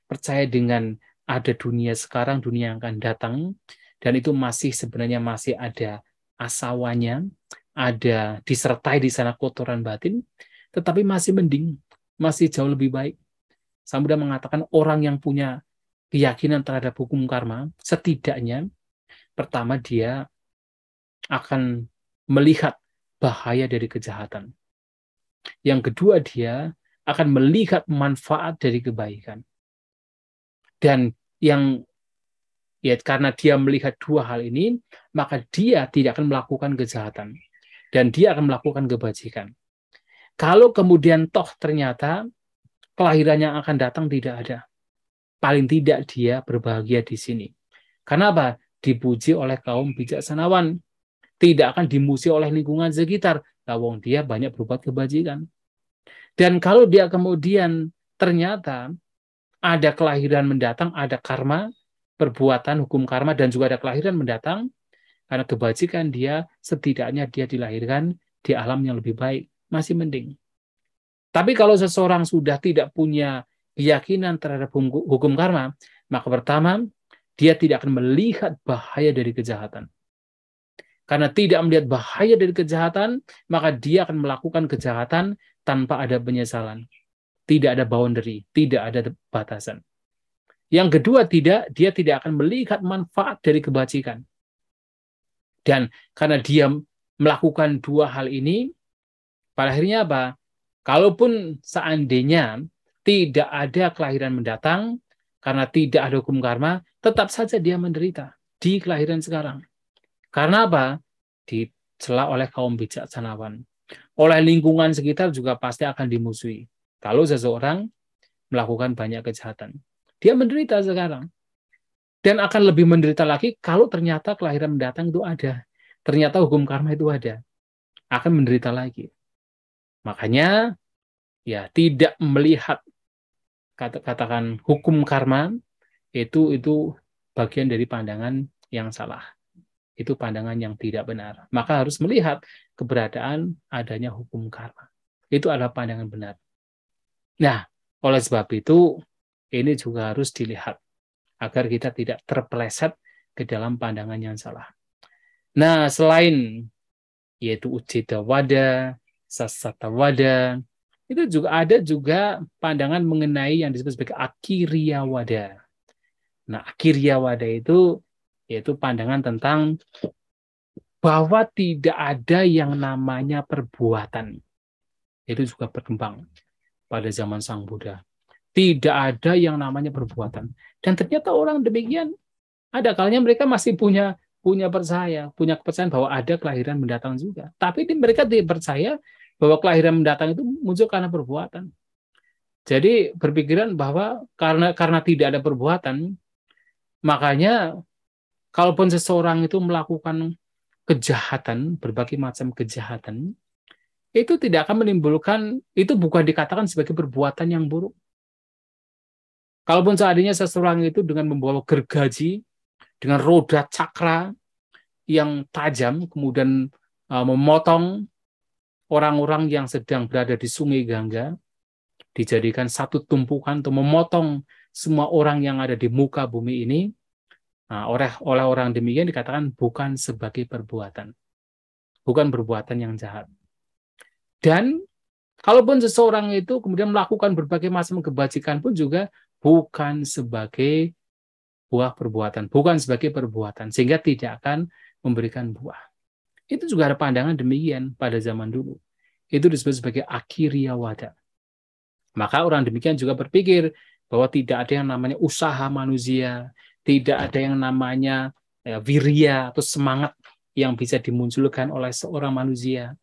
percaya dengan ada dunia sekarang, dunia yang akan datang, dan itu sebenarnya masih ada asawanya, ada disertai di sana kotoran batin, tetapi masih mending, masih jauh lebih baik. Sang Buddha mengatakan orang yang punya keyakinan terhadap hukum karma, setidaknya pertama dia akan melihat bahaya dari kejahatan. Yang kedua, dia akan melihat manfaat dari kebaikan. Dan yang ya karena dia melihat dua hal ini, maka dia tidak akan melakukan kejahatan dan dia akan melakukan kebajikan. Kalau kemudian toh ternyata kelahiran yang akan datang tidak ada, paling tidak dia berbahagia di sini. Karena apa? Dipuji oleh kaum bijaksanawan, tidak akan dimuji oleh lingkungan sekitar. Lawang dia banyak berbuat kebajikan. Dan kalau dia kemudian ternyata ada kelahiran mendatang, ada karma, perbuatan, hukum karma, dan juga ada kelahiran mendatang, karena kebajikan dia, setidaknya dia dilahirkan di alam yang lebih baik, masih mending. Tapi kalau seseorang sudah tidak punya keyakinan terhadap hukum karma, maka pertama, dia tidak akan melihat bahaya dari kejahatan. Karena tidak melihat bahaya dari kejahatan, maka dia akan melakukan kejahatan tanpa ada penyesalan. Tidak ada boundary, tidak ada batasan. Yang kedua, dia tidak akan melihat manfaat dari kebajikan. Dan karena dia melakukan dua hal ini, pada akhirnya apa? Kalaupun seandainya tidak ada kelahiran mendatang, karena tidak ada hukum karma, tetap saja dia menderita di kelahiran sekarang. Karena apa? Dicela oleh kaum bijaksanawan. Oleh lingkungan sekitar juga pasti akan dimusuhi. Kalau seseorang melakukan banyak kejahatan. Dia menderita sekarang. Dan akan lebih menderita lagi kalau ternyata kelahiran mendatang itu ada. Ternyata hukum karma itu ada. Akan menderita lagi. Makanya ya tidak melihat katakan hukum karma itu bagian dari pandangan yang salah. Itu pandangan yang tidak benar. Maka harus melihat keberadaan adanya hukum karma. Itu adalah pandangan benar. Nah, oleh sebab itu ini juga harus dilihat agar kita tidak terpeleset ke dalam pandangan yang salah. Nah, selain yaitu Ucita Wada, Sasata Wada, itu juga ada juga pandangan mengenai yang disebut sebagai Akiriya Wada. Nah, Akiriya Wada itu yaitu pandangan tentang bahwa tidak ada yang namanya perbuatan. Itu juga berkembang pada zaman Sang Buddha. Tidak ada yang namanya perbuatan. Dan ternyata orang demikian, ada kalanya mereka masih punya kepercayaan bahwa ada kelahiran mendatang juga. Tapi mereka tidak percaya bahwa kelahiran mendatang itu muncul karena perbuatan. Jadi berpikiran bahwa karena tidak ada perbuatan, makanya kalaupun seseorang itu melakukan kejahatan, berbagai macam kejahatan, itu tidak akan menimbulkan, itu bukan dikatakan sebagai perbuatan yang buruk. Kalaupun seandainya seseorang itu dengan membawa gergaji, dengan roda cakra yang tajam, kemudian memotong orang-orang yang sedang berada di Sungai Gangga, dijadikan satu tumpukan untuk memotong semua orang yang ada di muka bumi ini, nah, oleh orang demikian dikatakan bukan sebagai perbuatan. Bukan perbuatan yang jahat. Dan kalaupun seseorang itu kemudian melakukan berbagai macam kebajikan pun juga bukan sebagai buah perbuatan, bukan sebagai perbuatan, sehingga tidak akan memberikan buah. Itu juga ada pandangan demikian pada zaman dulu. Itu disebut sebagai Akiriya Wada. Maka orang demikian juga berpikir bahwa tidak ada yang namanya usaha manusia, tidak ada yang namanya wirya atau semangat yang bisa dimunculkan oleh seorang manusia.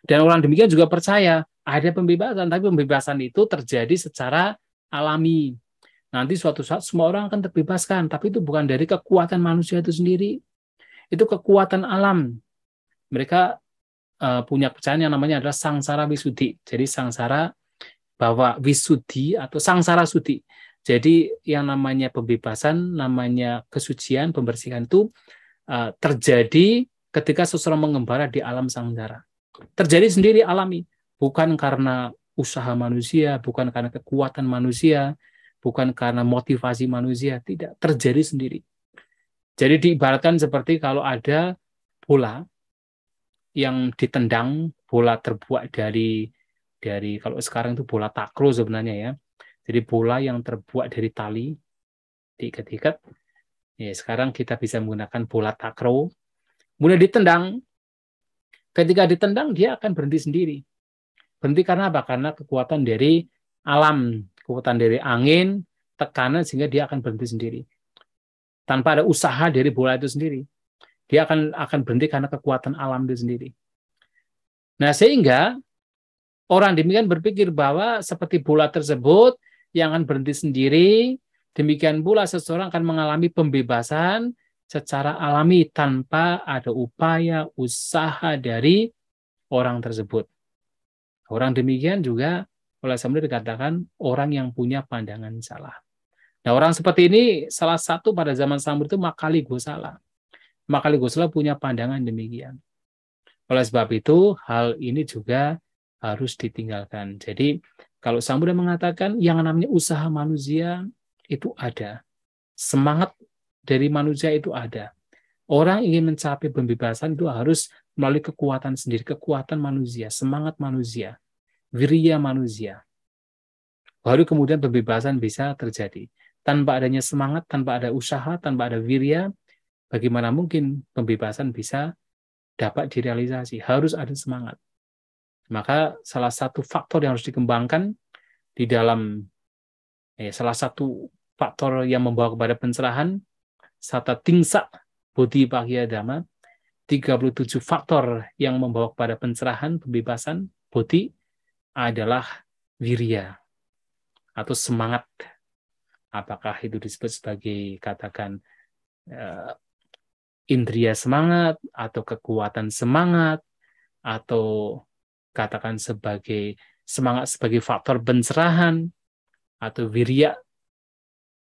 Dan orang demikian juga percaya ada pembebasan, tapi pembebasan itu terjadi secara alami. Nanti suatu saat semua orang akan terbebaskan, tapi itu bukan dari kekuatan manusia itu sendiri. Itu kekuatan alam. Mereka punya kepercayaan yang namanya adalah sangsara wisudi. Jadi sangsara bahwa wisudi atau sangsara sudi. Jadi yang namanya pembebasan, namanya kesucian, pembersihan itu terjadi ketika seseorang mengembara di alam sangsara. Terjadi sendiri alami, bukan karena usaha manusia, bukan karena kekuatan manusia, bukan karena motivasi manusia, tidak, terjadi sendiri. Jadi diibaratkan seperti kalau ada bola yang ditendang, bola terbuat dari kalau sekarang itu bola takraw sebenarnya ya. Jadi bola yang terbuat dari tali diikat-ikat. Ya, sekarang kita bisa menggunakan bola takraw. Kemudian ditendang. Ketika ditendang dia akan berhenti sendiri. Berhenti karena apa? Karena kekuatan dari alam, kekuatan dari angin, tekanan sehingga dia akan berhenti sendiri. Tanpa ada usaha dari bola itu sendiri. Dia akan berhenti karena kekuatan alam itu sendiri. Nah, sehingga orang demikian berpikir bahwa seperti bola tersebut yang akan berhenti sendiri, demikian pula seseorang akan mengalami pembebasan secara alami tanpa ada upaya usaha dari orang tersebut. Orang demikian juga oleh Samudra dikatakan orang yang punya pandangan salah. Nah, orang seperti ini salah satu pada zaman Samudra itu Makali Gosala. Makali Gosala punya pandangan demikian. Oleh sebab itu, hal ini juga harus ditinggalkan. Jadi, kalau Samudra mengatakan yang namanya usaha manusia itu ada. Semangat dari manusia itu ada. Orang ingin mencapai pembebasan itu harus melalui kekuatan sendiri, kekuatan manusia, semangat manusia, wirya manusia. Baru kemudian pembebasan bisa terjadi. Tanpa adanya semangat, tanpa ada usaha, tanpa ada wirya, bagaimana mungkin pembebasan bisa dapat direalisasi? Harus ada semangat. Maka salah satu faktor yang harus dikembangkan di dalam salah satu faktor yang membawa kepada pencerahan, Sata Tingsa Bodhi Pakya Dhamma, 37 faktor yang membawa kepada pencerahan, pembebasan, bodhi adalah wirya atau semangat. Apakah itu disebut sebagai katakan indria semangat atau kekuatan semangat atau katakan sebagai semangat sebagai faktor pencerahan atau wirya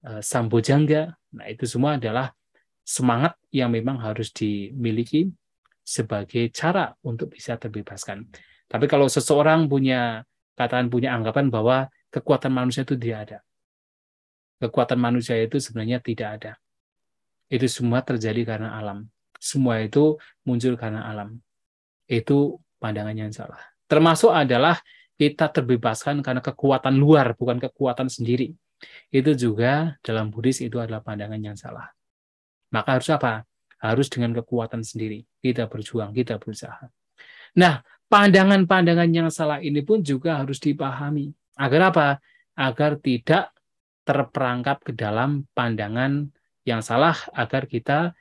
sambojangga. Nah, itu semua adalah semangat yang memang harus dimiliki sebagai cara untuk bisa terbebaskan. Tapi kalau seseorang punya anggapan bahwa kekuatan manusia itu tidak ada. Kekuatan manusia itu sebenarnya tidak ada. Itu semua terjadi karena alam. Semua itu muncul karena alam. Itu pandangan yang salah. Termasuk adalah kita terbebaskan karena kekuatan luar, bukan kekuatan sendiri. Itu juga dalam Buddhis itu adalah pandangan yang salah. Maka harus apa? Harus dengan kekuatan sendiri. Kita berjuang, kita berusaha. Nah, pandangan-pandangan yang salah ini pun juga harus dipahami. Agar apa? Agar tidak terperangkap ke dalam pandangan yang salah, agar kita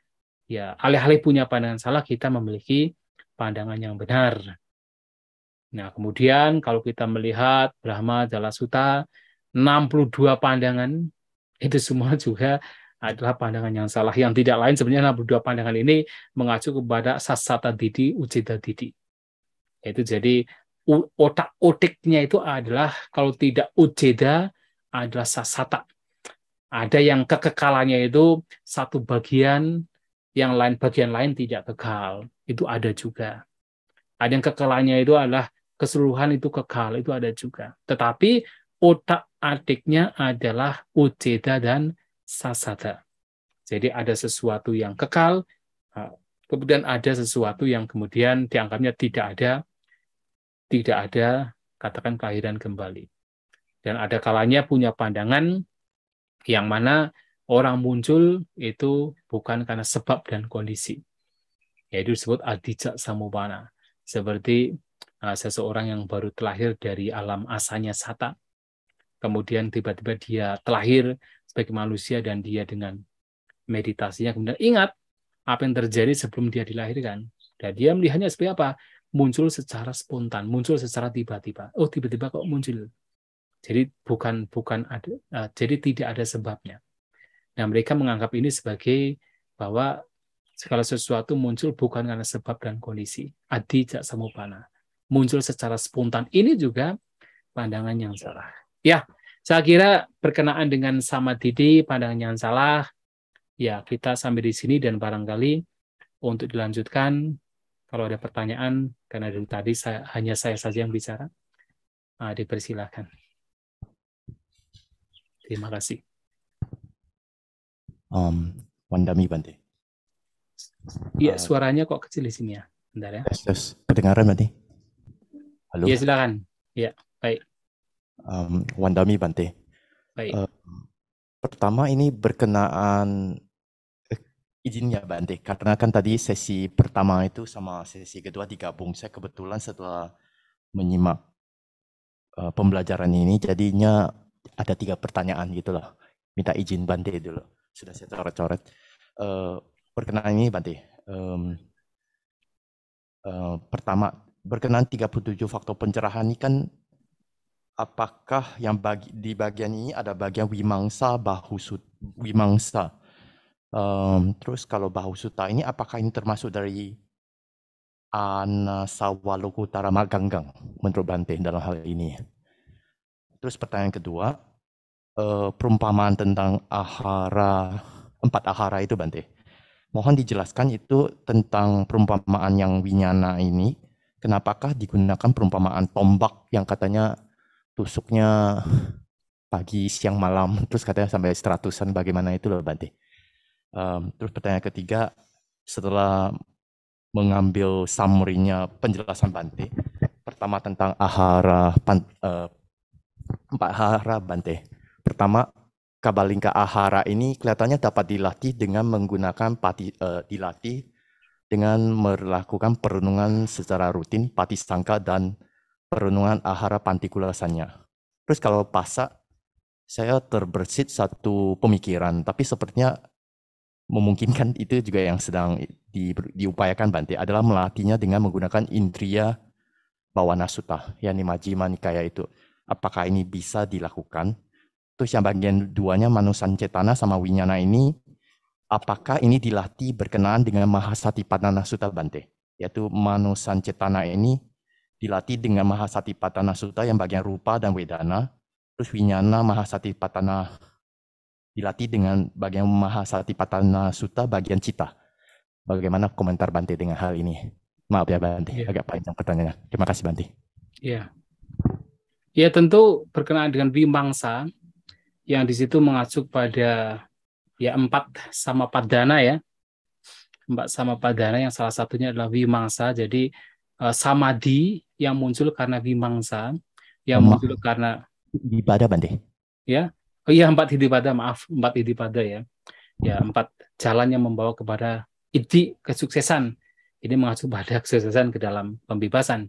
ya alih-alih punya pandangan salah, kita memiliki pandangan yang benar. Nah, kemudian kalau kita melihat Brahma Jala Sutta, 62 pandangan, itu semua juga adalah pandangan yang salah. Yang tidak lain sebenarnya 62 pandangan ini mengacu kepada Sasata Didi, Ujeda Didi. Itu jadi otak-otiknya itu adalah kalau tidak ujeda adalah sasata. Ada yang kekekalannya itu satu bagian, yang lain bagian lain tidak kekal. Itu ada juga. Ada yang kekalannya itu adalah keseluruhan itu kekal, itu ada juga. Tetapi otak-atiknya adalah ujeda dan sasata. Jadi ada sesuatu yang kekal, kemudian ada sesuatu yang kemudian dianggapnya tidak ada katakan kelahiran kembali. Dan ada kalanya punya pandangan yang mana orang muncul itu bukan karena sebab dan kondisi. Yaitu disebut adija samupana. Seperti seseorang yang baru terlahir dari alam asanya sata. Kemudian tiba-tiba dia terlahir sebagai manusia dan dia dengan meditasinya kemudian ingat apa yang terjadi sebelum dia dilahirkan. Dan dia melihatnya seperti apa? Muncul secara spontan, muncul secara tiba-tiba. Oh, tiba-tiba kok muncul. Jadi jadi tidak ada sebabnya. Nah, mereka menganggap ini sebagai bahwa segala sesuatu muncul bukan karena sebab dan kondisi. Adija samupana. Muncul secara spontan. Ini juga pandangan yang salah. Ya, saya kira berkenaan dengan samadhi, pandangan yang salah, ya kita sampai di sini dan barangkali untuk dilanjutkan kalau ada pertanyaan, karena dari tadi hanya saya saja yang bicara, dipersilakan. Terima kasih. Wandami Bante. Iya, suaranya kok kecil di sini ya. Bentar ya. Kedengaran berarti? Halo? Iya, silakan. Iya. Baik, Wandami Bante. baik. Pertama ini berkenaan izinnya Bante, karena kan tadi sesi pertama itu sama sesi kedua digabung. Saya kebetulan setelah menyimak pembelajaran ini, jadinya ada 3 pertanyaan gitu loh. Minta izin Bante dulu. Sudah saya coret-coret. Berkenaan ini Bante. Pertama, berkenaan 37 faktor pencerahan ini kan, apakah yang di bagian ini ada bagian wimangsa, wimangsa. Terus kalau bahusuta ini apakah ini termasuk dari Anasawalokutara Maganggang menurut Bante dalam hal ini? Terus pertanyaan kedua, perumpamaan tentang ahara, 4 ahara itu Bante. Mohon dijelaskan itu tentang perumpamaan yang winyana ini, kenapakah digunakan perumpamaan tombak yang katanya tusuknya pagi, siang, malam, terus katanya sampai 100-an, bagaimana itu loh Bante. Terus pertanyaan ketiga, setelah mengambil summary-nya penjelasan Bante, pertama tentang ahara, 4 ahara Bante. Pertama, Kabalingka ahara ini kelihatannya dapat dilatih dengan menggunakan dilatih dengan melakukan perenungan secara rutin, patisangka dan perenungan ahara pantikulasannya. Terus kalau pasak, saya terbersit satu pemikiran, tapi sepertinya memungkinkan itu juga yang sedang diupayakan Bante adalah melatihnya dengan menggunakan indriya bawana sutta, yakni Majjhima Nikaya itu. Apakah ini bisa dilakukan? Terus yang bagian duanya Manusancetana sama Winyana ini, apakah ini dilatih berkenaan dengan Mahasatipatthana Sutta Bante? Yaitu Manusancetana ini dilatih dengan Mahasatipatthana Sutta yang bagian rupa dan wedana, terus Winyana Mahasatipatthana dilatih dengan bagian Mahasatipatthana Sutta bagian cita. Bagaimana komentar Bante dengan hal ini? Maaf ya Bante, agak panjang pertanyaannya. Terima kasih Bante. Ya, ya tentu berkenaan dengan wimangsa yang di situ mengacu pada ya 4 sama padana ya. 4 sama padana yang salah satunya adalah wimangsa. Jadi samadhi yang muncul karena wimangsa, yang muncul karena ibadah Bante. Ya, oh iya 4 iddhipada, maaf 4 iddhipada ya. Ya 4 jalan yang membawa kepada iddhi, kesuksesan. Ini mengacu pada kesuksesan ke dalam pembebasan.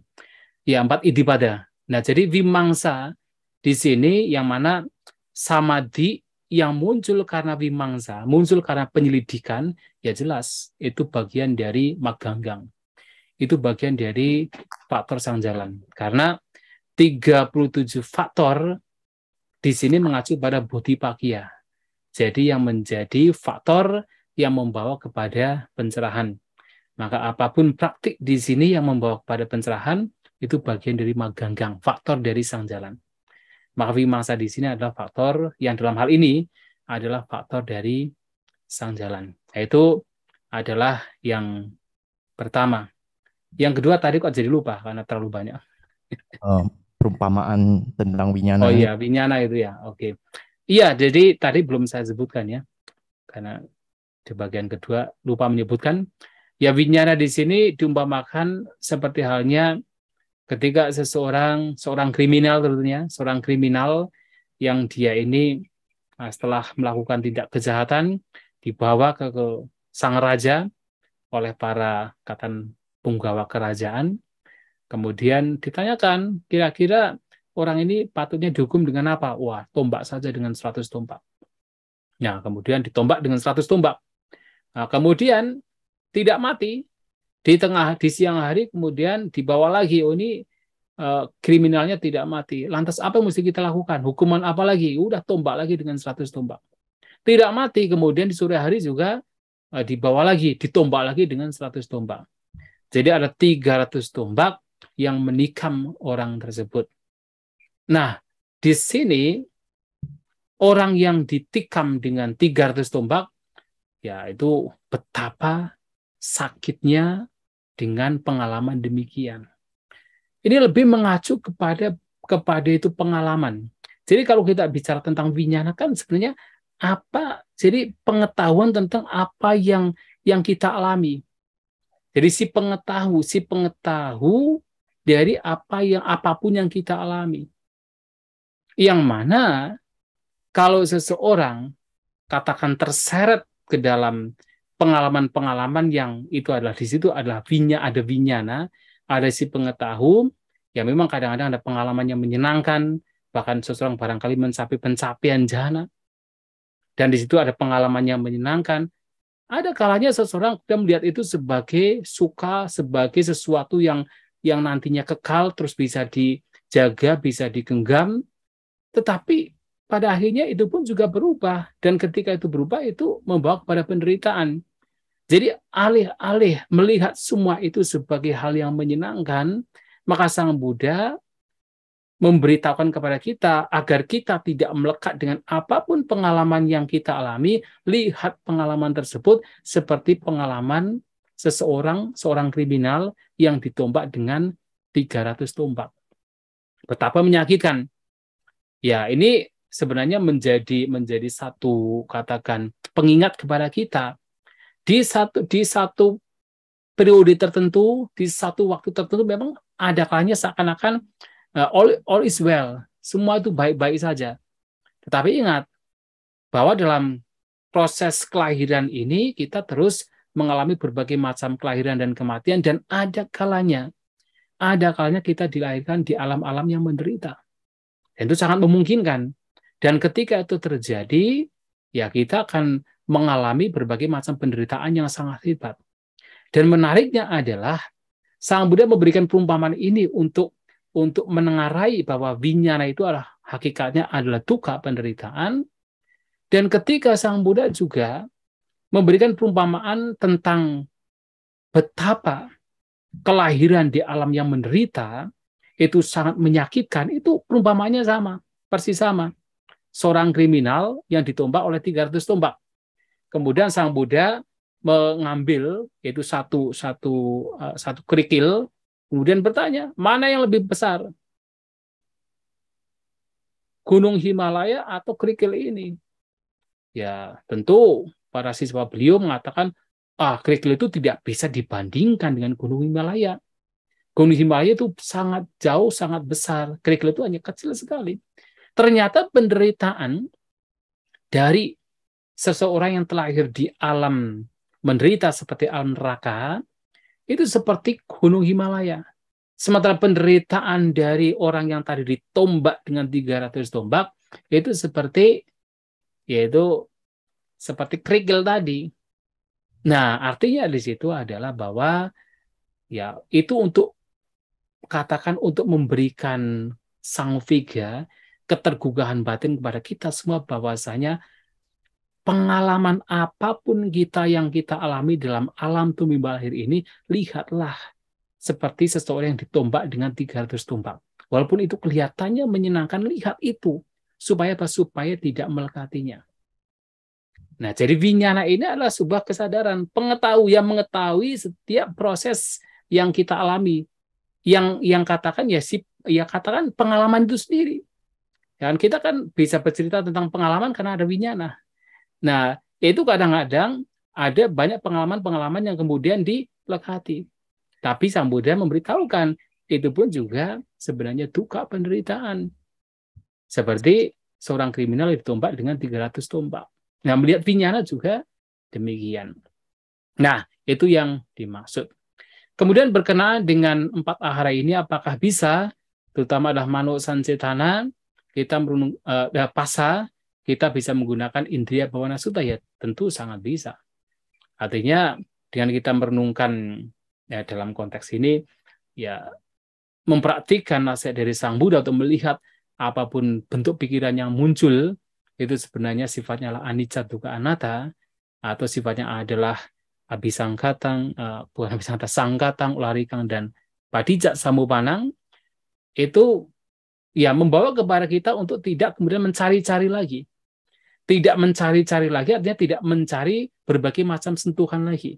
Ya 4 iddhipada. Nah jadi wimangsa di sini yang mana samadhi yang muncul karena wimangsa, muncul karena penyelidikan, ya jelas itu bagian dari maganggang. Itu bagian dari faktor sang jalan. Karena 37 faktor di sini mengacu pada bodhipakkhya. Jadi yang menjadi faktor yang membawa kepada pencerahan. Maka apapun praktik di sini yang membawa kepada pencerahan, itu bagian dari maganggang, faktor dari sang jalan. Maka wimangsa di sini adalah faktor yang dalam hal ini adalah faktor dari sang jalan. Itu adalah yang pertama. Yang kedua tadi kok jadi lupa karena terlalu banyak. Perumpamaan tentang winyana. Oh iya, winyana itu ya. Oke. Iya, jadi tadi belum saya sebutkan ya. Karena di bagian kedua lupa menyebutkan. Ya winyana di sini diumpamakan seperti halnya ketika seorang kriminal tentunya, seorang kriminal yang dia ini setelah melakukan tindak kejahatan dibawa ke sang raja oleh para katan punggawa kerajaan, kemudian ditanyakan kira-kira orang ini patutnya dihukum dengan apa? Wah, tombak saja dengan 100 tombak. Nah, kemudian ditombak dengan 100 tombak. Nah, kemudian tidak mati, di siang hari kemudian dibawa lagi, oh ini kriminalnya tidak mati. Lantas apa yang mesti kita lakukan? Hukuman apa lagi? Udah tombak lagi dengan 100 tombak. Tidak mati, kemudian di sore hari juga dibawa lagi, ditombak lagi dengan 100 tombak. Jadi ada 300 tombak yang menikam orang tersebut. Nah, di sini orang yang ditikam dengan 300 tombak, ya itu betapa sakitnya dengan pengalaman demikian. Ini lebih mengacu kepada itu pengalaman. Jadi kalau kita bicara tentang winyana kan sebenarnya apa? Jadi pengetahuan tentang apa yang kita alami. Jadi si pengetahu dari apapun yang kita alami. Yang mana kalau seseorang katakan terseret ke dalam pengalaman-pengalaman yang itu adalah di situ adalah ada vinyana, ada si pengetahuan, ya memang kadang-kadang ada pengalaman yang menyenangkan, bahkan seseorang barangkali mencapai pencapaian jhana, dan di situ ada pengalaman yang menyenangkan. Ada kalanya seseorang sudah melihat itu sebagai suka, sebagai sesuatu yang nantinya kekal, terus bisa dijaga, bisa digenggam, tetapi pada akhirnya itu pun juga berubah, dan ketika itu berubah itu membawa kepada penderitaan. Jadi alih-alih melihat semua itu sebagai hal yang menyenangkan, maka Sang Buddha memberitahukan kepada kita agar kita tidak melekat dengan apapun pengalaman yang kita alami. Lihat pengalaman tersebut seperti pengalaman seorang kriminal yang ditombak dengan 300 tombak. Betapa menyakitkan. Ya, ini sebenarnya menjadi satu, katakan, pengingat kepada kita di satu periode tertentu, di satu waktu tertentu memang ada kalanya seakan-akan all is well, semua itu baik-baik saja. Tetapi ingat bahwa dalam proses kelahiran ini kita terus mengalami berbagai macam kelahiran dan kematian, dan ada kalanya kita dilahirkan di alam-alam yang menderita. Dan itu sangat memungkinkan. Dan ketika itu terjadi, ya kita akan mengalami berbagai macam penderitaan yang sangat hebat. Dan menariknya adalah Sang Buddha memberikan perumpamaan ini untuk menengarai bahwa vinyana itu adalah hakikatnya adalah dukkha, penderitaan. Dan ketika Sang Buddha juga memberikan perumpamaan tentang betapa kelahiran di alam yang menderita itu sangat menyakitkan, itu perumpamaannya sama, persis sama. Seorang kriminal yang ditombak oleh 300 tombak. Kemudian Sang Buddha mengambil yaitu satu kerikil, kemudian bertanya, mana yang lebih besar? Gunung Himalaya atau kerikil ini? Ya, tentu para siswa beliau mengatakan, kerikil itu tidak bisa dibandingkan dengan Gunung Himalaya. Gunung Himalaya itu sangat jauh, sangat besar. Kerikil itu hanya kecil sekali. Ternyata penderitaan dari seseorang yang terlahir di alam menderita seperti alam neraka, itu seperti Gunung Himalaya. Sementara penderitaan dari orang yang tadi ditombak dengan 300 tombak, itu seperti kerikil tadi. Nah, artinya di situ adalah bahwa ya itu untuk memberikan sang viga ketergugahan batin kepada kita semua, bahwasanya pengalaman apapun yang kita alami dalam alam tumimba lahir ini, lihatlah seperti seseorang yang ditombak dengan 300 tombak. Walaupun itu kelihatannya menyenangkan, lihat itu supaya tidak melekatinya. Nah, jadi vinyana ini adalah sebuah kesadaran, yang mengetahui setiap proses yang kita alami. Yang katakan katakan pengalaman itu sendiri. Dan kita kan bisa bercerita tentang pengalaman karena ada vinyana. Nah, itu kadang-kadang ada banyak pengalaman-pengalaman yang kemudian dilekati. Tapi Sang Buddha memberitahukan, itu pun juga sebenarnya dukkha, penderitaan. Seperti seorang kriminal yang ditombak dengan 300 tombak. Nah, melihat vinyana juga demikian. Nah, itu yang dimaksud. Kemudian berkenaan dengan 4 ahara ini, apakah bisa, terutama adalah mano sancetana, kita pasa, kita bisa menggunakan indriya bhavana sutta? Ya, tentu sangat bisa. Artinya, dengan kita merenungkan ya dalam konteks ini, ya mempraktikkan nasihat dari Sang Buddha untuk melihat apapun bentuk pikiran yang muncul, itu sebenarnya sifatnya adalah anicca dukkha anatta, atau sifatnya adalah sangkatang, ularikang, dan padijak samupanang, itu ya membawa kepada kita untuk tidak kemudian mencari-cari lagi. Tidak mencari-cari lagi artinya tidak mencari berbagai macam sentuhan lagi.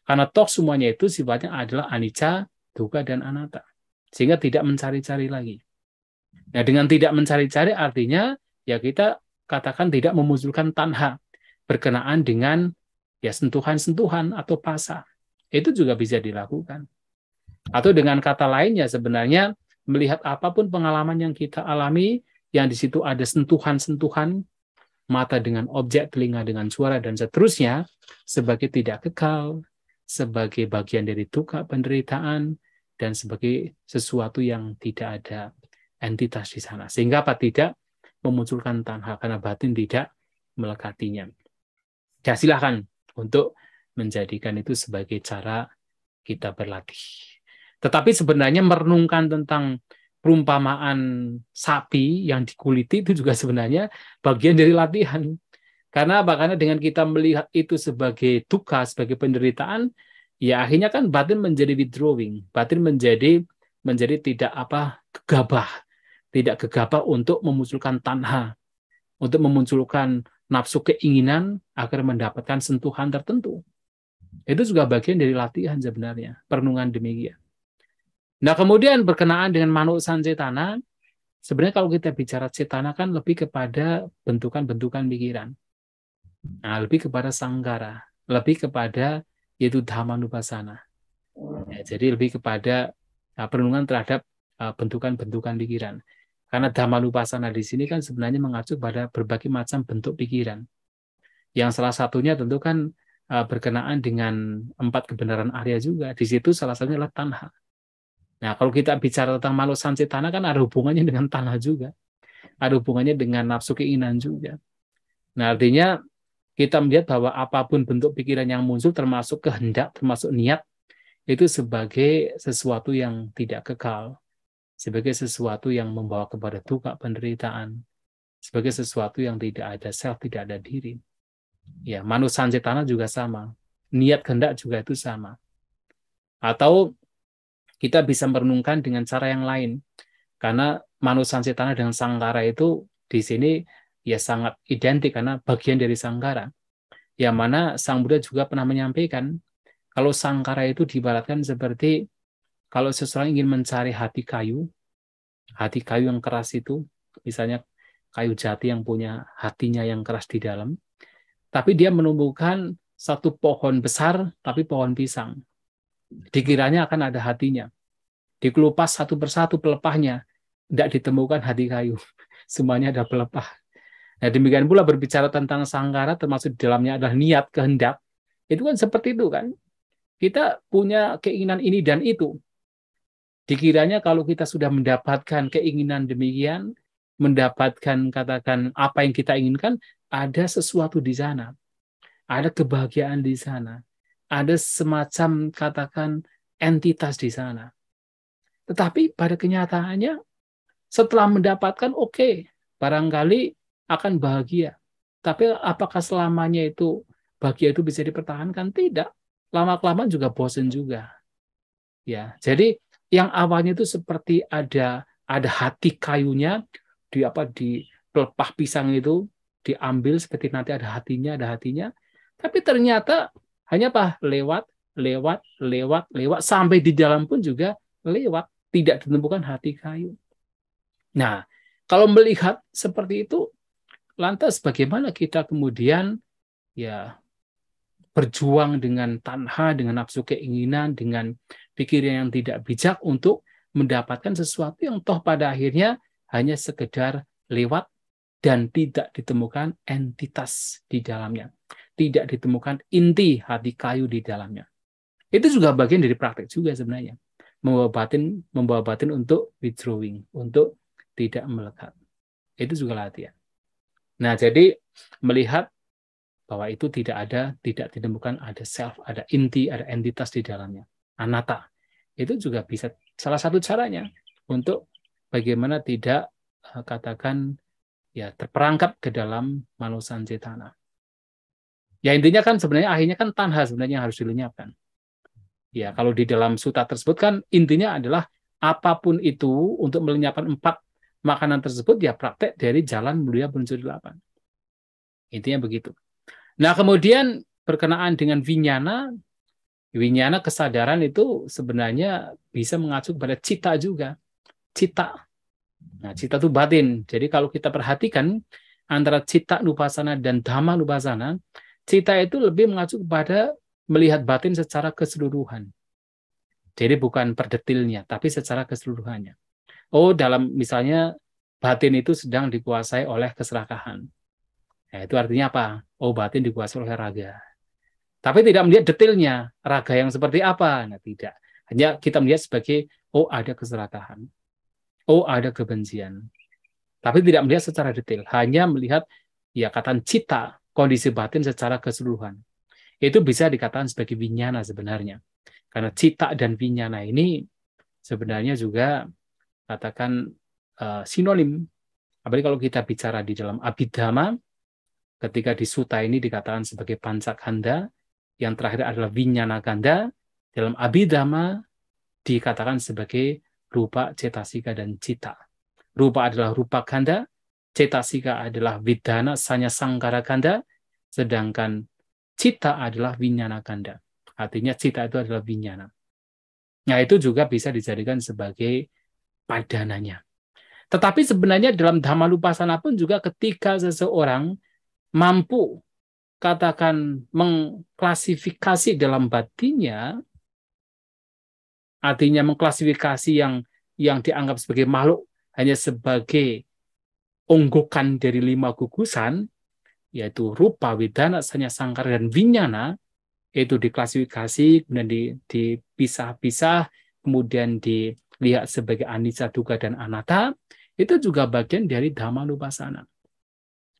Karena toh semuanya itu sifatnya adalah anicca, dukkha, dan anatta. Sehingga tidak mencari-cari lagi. Nah, dengan tidak mencari-cari artinya ya kita katakan tidak memunculkan tanha berkenaan dengan ya sentuhan-sentuhan atau pasa. Itu juga bisa dilakukan. Atau dengan kata lainnya sebenarnya melihat apapun pengalaman yang kita alami, yang di situ ada sentuhan-sentuhan, mata dengan objek, telinga dengan suara, dan seterusnya, sebagai tidak kekal, sebagai bagian dari duka penderitaan, dan sebagai sesuatu yang tidak ada entitas di sana. Sehingga apa? Tidak memunculkan tanha, karena batin tidak melekatinya. Ya, silahkan untuk menjadikan itu sebagai cara kita berlatih. Tetapi sebenarnya merenungkan tentang perumpamaan sapi yang dikuliti itu juga sebenarnya bagian dari latihan. Karena apa? Karena dengan kita melihat itu sebagai duka, sebagai penderitaan, ya akhirnya kan batin menjadi withdrawing, batin menjadi tidak gegabah untuk memunculkan tanha, untuk memunculkan nafsu keinginan agar mendapatkan sentuhan tertentu. Itu juga bagian dari latihan sebenarnya, perenungan demikian. Nah, kemudian berkenaan dengan manuk sancetana, sebenarnya kalau kita bicara cetana kan lebih kepada bentukan-bentukan pikiran. Nah, lebih kepada sanggara, lebih kepada yaitu dhammanupassana. Ya, jadi lebih kepada perenungan terhadap bentukan-bentukan pikiran. Karena dhammanupassana di sini kan sebenarnya mengacu pada berbagai macam bentuk pikiran. Yang salah satunya tentu kan berkenaan dengan 4 kebenaran Arya juga. Di situ salah satunya adalah tanha. Nah, kalau kita bicara tentang manuk sancetana kan ada hubungannya dengan tanha juga. Ada hubungannya dengan nafsu keinginan juga. Nah, artinya kita melihat bahwa apapun bentuk pikiran yang muncul, termasuk kehendak, termasuk niat, itu sebagai sesuatu yang tidak kekal, sebagai sesuatu yang membawa kepada duka penderitaan, sebagai sesuatu yang tidak ada self, tidak ada diri. Ya, manuk sancetana juga sama. Niat kehendak juga itu sama. Atau kita bisa merenungkan dengan cara yang lain. Karena manuk sancetana dengan sanggara itu di sini ya sangat identik karena bagian dari sanggara. Yang mana Sang Buddha juga pernah menyampaikan kalau sanggara itu diibaratkan seperti kalau seseorang ingin mencari hati kayu yang keras itu, misalnya kayu jati yang punya hatinya yang keras di dalam, tapi dia menumbuhkan satu pohon besar, tapi pohon pisang. Dikiranya akan ada hatinya. Dikelupas satu persatu pelepahnya, tidak ditemukan hati kayu. Semuanya ada pelepah. Nah, demikian pula berbicara tentang sanggara, termasuk di dalamnya adalah niat, kehendak. Itu kan seperti itu kan. Kita punya keinginan ini dan itu. Dikiranya kalau kita sudah mendapatkan keinginan demikian, mendapatkan katakan apa yang kita inginkan, ada sesuatu di sana. Ada kebahagiaan di sana. Ada semacam katakan entitas di sana. Tetapi pada kenyataannya setelah mendapatkan barangkali akan bahagia. Tapi apakah selamanya itu bahagia itu bisa dipertahankan? Tidak. Lama-kelamaan juga bosan juga. Ya, jadi yang awalnya itu seperti ada hati kayunya di pelepah pisang itu diambil seperti nanti ada hatinya, tapi ternyata hanya lewat sampai di dalam pun juga lewat, tidak ditemukan hati kayu. Nah, kalau melihat seperti itu, lantas bagaimana kita kemudian ya berjuang dengan tanha, dengan nafsu keinginan, dengan pikiran yang tidak bijak untuk mendapatkan sesuatu yang toh pada akhirnya hanya sekedar lewat dan tidak ditemukan entitas di dalamnya. Tidak ditemukan inti hati kayu di dalamnya. Itu juga bagian dari praktek juga sebenarnya. Membawa batin untuk withdrawing, untuk tidak melekat. Itu juga latihan. Nah, jadi melihat bahwa itu tidak ditemukan ada self, ada inti, ada entitas di dalamnya. Anatta. Itu juga bisa salah satu caranya untuk bagaimana tidak katakan ya terperangkap ke dalam manuk sancetana. Ya intinya kan sebenarnya akhirnya kan tanha sebenarnya yang harus dilenyapkan. Ya kalau di dalam sutta tersebut kan intinya adalah apapun itu untuk melenyapkan 4 makanan tersebut ya praktek dari jalan mulia menuju 8. Intinya begitu. Nah, kemudian berkenaan dengan vinyana kesadaran itu sebenarnya bisa mengacu kepada cita juga. Cita. Nah, cita itu batin. Jadi kalau kita perhatikan antara cita nupassana dan dhamma nupassana, cita itu lebih mengacu kepada melihat batin secara keseluruhan. Jadi bukan per detilnya, tapi secara keseluruhannya. Oh, dalam misalnya batin itu sedang dikuasai oleh keserakahan. Nah, itu artinya apa? Oh, batin dikuasai oleh raga. Tapi tidak melihat detailnya, raga yang seperti apa. Nah, tidak. Hanya kita melihat sebagai, oh, ada keserakahan. Oh, ada kebencian. Tapi tidak melihat secara detail. Hanya melihat, ya, kata cita, kondisi batin secara keseluruhan. Itu bisa dikatakan sebagai winyana sebenarnya. Karena cita dan winyana ini sebenarnya juga katakan sinonim. Apalagi kalau kita bicara di dalam Abhidhamma, ketika di Sutta ini dikatakan sebagai pancakanda, yang terakhir adalah winyana kanda, dalam Abhidhamma dikatakan sebagai rupa, cetasika, dan cita. Rupa adalah rupa kanda, cetasika adalah vidana, sanya sangkara kanda, sedangkan cita adalah winyana kanda. Artinya cita itu adalah winyana. Nah, itu juga bisa dijadikan sebagai padananya. Tetapi sebenarnya dalam Dhammanupassana pun juga ketika seseorang mampu katakan mengklasifikasi dalam batinnya, artinya mengklasifikasi yang dianggap sebagai makhluk hanya sebagai onggokan dari 5 gugusan, yaitu rupa, wedana, sanya, sangkara, dan winyana, itu diklasifikasi, kemudian dipisah-pisah, kemudian dilihat sebagai anicca, dukkha, dan anatta, itu juga bagian dari Dhammanupassana.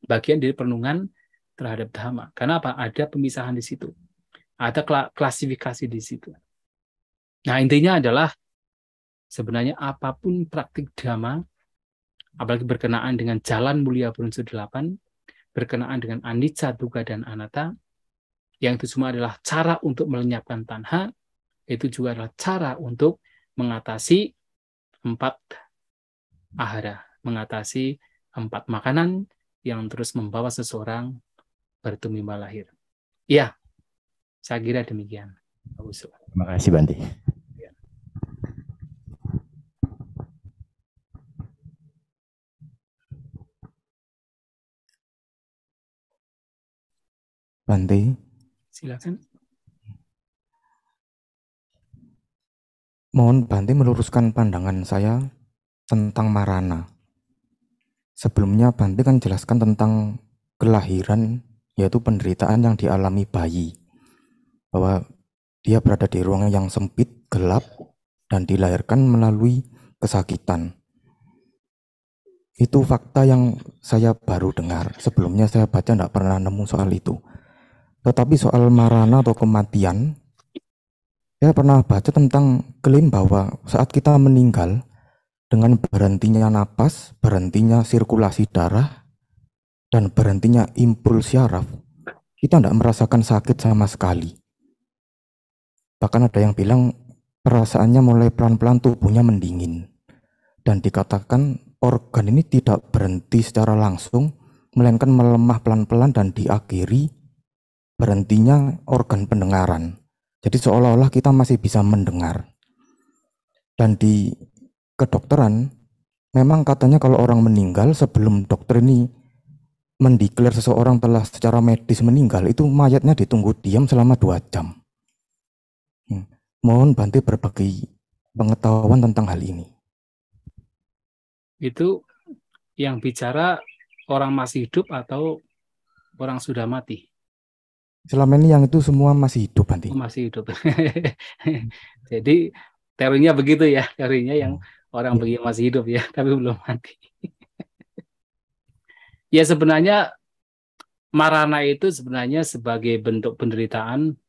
Bagian dari perenungan terhadap Dhamma. Kenapa? Ada pemisahan di situ. Ada klasifikasi di situ. Nah, intinya adalah sebenarnya apapun praktik Dhamma, apalagi berkenaan dengan jalan mulia berunsur 8, berkenaan dengan anicca, dukkha, dan anatta, yang itu semua adalah cara untuk melenyapkan tanha, itu juga adalah cara untuk mengatasi 4 ahara, mengatasi 4 makanan yang terus membawa seseorang bertumimba lahir. Ya, saya kira demikian. Terima kasih, Bante. Bante, silakan. Mohon Bante meluruskan pandangan saya tentang marana. Sebelumnya Bante kan jelaskan tentang kelahiran, yaitu penderitaan yang dialami bayi. Bahwa dia berada di ruang yang sempit, gelap, dan dilahirkan melalui kesakitan. Itu fakta yang saya baru dengar. Sebelumnya saya baca tidak pernah nemu soal itu. Tetapi soal marana atau kematian, saya pernah baca tentang klaim bahwa saat kita meninggal, dengan berhentinya napas, berhentinya sirkulasi darah, dan berhentinya impuls syaraf, kita tidak merasakan sakit sama sekali. Bahkan ada yang bilang perasaannya mulai pelan-pelan tubuhnya mendingin. Dan dikatakan organ ini tidak berhenti secara langsung, melainkan melemah pelan-pelan dan diakhiri berhentinya organ pendengaran. Jadi seolah-olah kita masih bisa mendengar. Dan di kedokteran, memang katanya kalau orang meninggal, sebelum dokter ini mendeklar seseorang telah secara medis meninggal, itu mayatnya ditunggu diam selama 2 jam. Mohon Bante berbagi pengetahuan tentang hal ini. Itu yang bicara orang masih hidup atau orang sudah mati? Selama ini yang itu semua masih hidup, Bante. Masih hidup. Jadi teorinya begitu ya, teorinya yang orang begini masih hidup ya, tapi belum mati. Ya sebenarnya marana itu sebenarnya sebagai bentuk penderitaan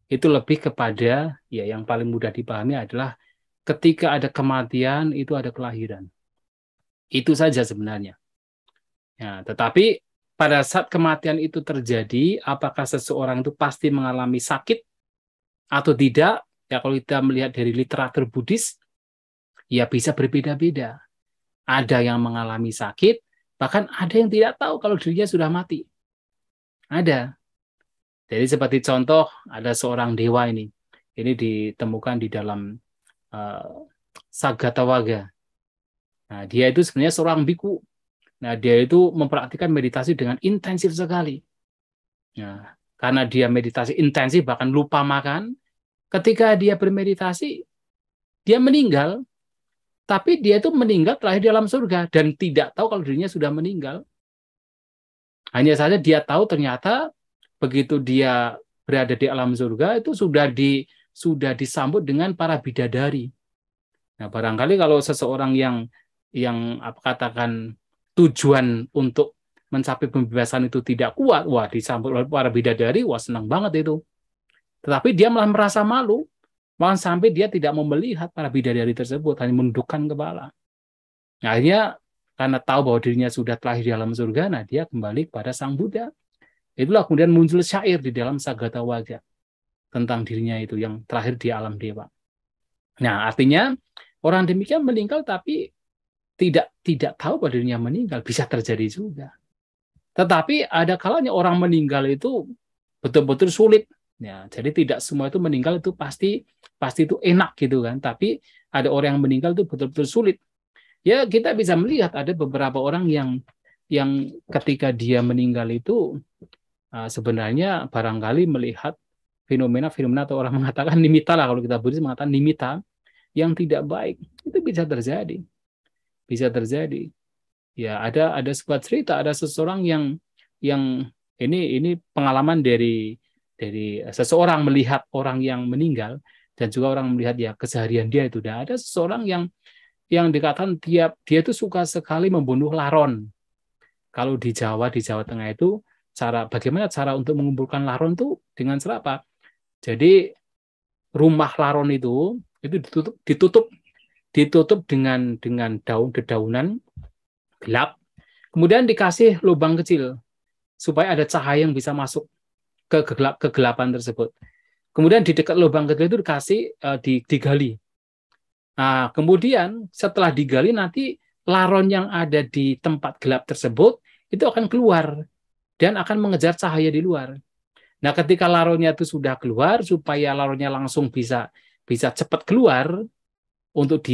itu lebih kepada, ya yang paling mudah dipahami adalah ketika ada kematian itu ada kelahiran. Itu saja sebenarnya. Ya, tetapi pada saat kematian itu terjadi, apakah seseorang itu pasti mengalami sakit atau tidak? Ya kalau kita melihat dari literatur Buddhis, ya bisa berbeda-beda. Ada yang mengalami sakit, bahkan ada yang tidak tahu kalau dirinya sudah mati. Ada. Jadi seperti contoh, ada seorang dewa ini. Ini ditemukan di dalam Sagatawagga. Nah, dia itu sebenarnya seorang biku. Nah, dia itu mempraktikkan meditasi dengan intensif sekali. Nah, karena dia meditasi intensif, bahkan lupa makan, ketika dia bermeditasi, dia meninggal. Tapi dia itu meninggal terakhir di alam surga dan tidak tahu kalau dirinya sudah meninggal. Hanya saja dia tahu ternyata begitu dia berada di alam surga itu sudah disambut dengan para bidadari. Nah, barangkali kalau seseorang yang katakan tujuan untuk mencapai pembebasan itu tidak kuat, wah disambut oleh para bidadari, wah senang banget itu. Tetapi dia malah merasa malu, malah sampai dia tidak mau melihat para bidadari tersebut, hanya menundukkan kepala. Nah, akhirnya karena tahu bahwa dirinya sudah terlahir di alam surga, nah dia kembali kepada Sang Buddha. Itulah kemudian muncul syair di dalam Sagata Wagga tentang dirinya itu yang terakhir di alam dewa. Nah, artinya orang demikian meninggal tapi tidak tahu bahwa dirinya meninggal, bisa terjadi juga. Tetapi ada kalanya orang meninggal itu betul-betul sulit. Ya, jadi tidak semua itu meninggal itu pasti itu enak gitu kan. Tapi ada orang yang meninggal itu betul-betul sulit. Ya, kita bisa melihat ada beberapa orang yang ketika dia meninggal itu sebenarnya barangkali melihat fenomena atau orang mengatakan nimitta lah, kalau kita Buddhis mengatakan nimitta yang tidak baik. Itu bisa terjadi. Bisa terjadi. Ya, ada sebuah cerita, ada seseorang yang ini pengalaman dari seseorang melihat orang yang meninggal dan juga orang melihat ya keseharian dia itu. Dan ada seseorang yang dikatakan dia itu suka sekali membunuh laron. Kalau di Jawa Tengah itu bagaimana cara untuk mengumpulkan laron itu dengan cara apa? Jadi rumah laron itu ditutup dengan dedaunan gelap, kemudian dikasih lubang kecil supaya ada cahaya yang bisa masuk ke kegelapan tersebut. Kemudian di dekat lubang kecil itu dikasih digali. Nah, kemudian setelah digali nanti laron yang ada di tempat gelap tersebut itu akan keluar dan akan mengejar cahaya di luar. Nah, ketika laronnya itu sudah keluar, supaya laronnya langsung bisa cepat keluar, untuk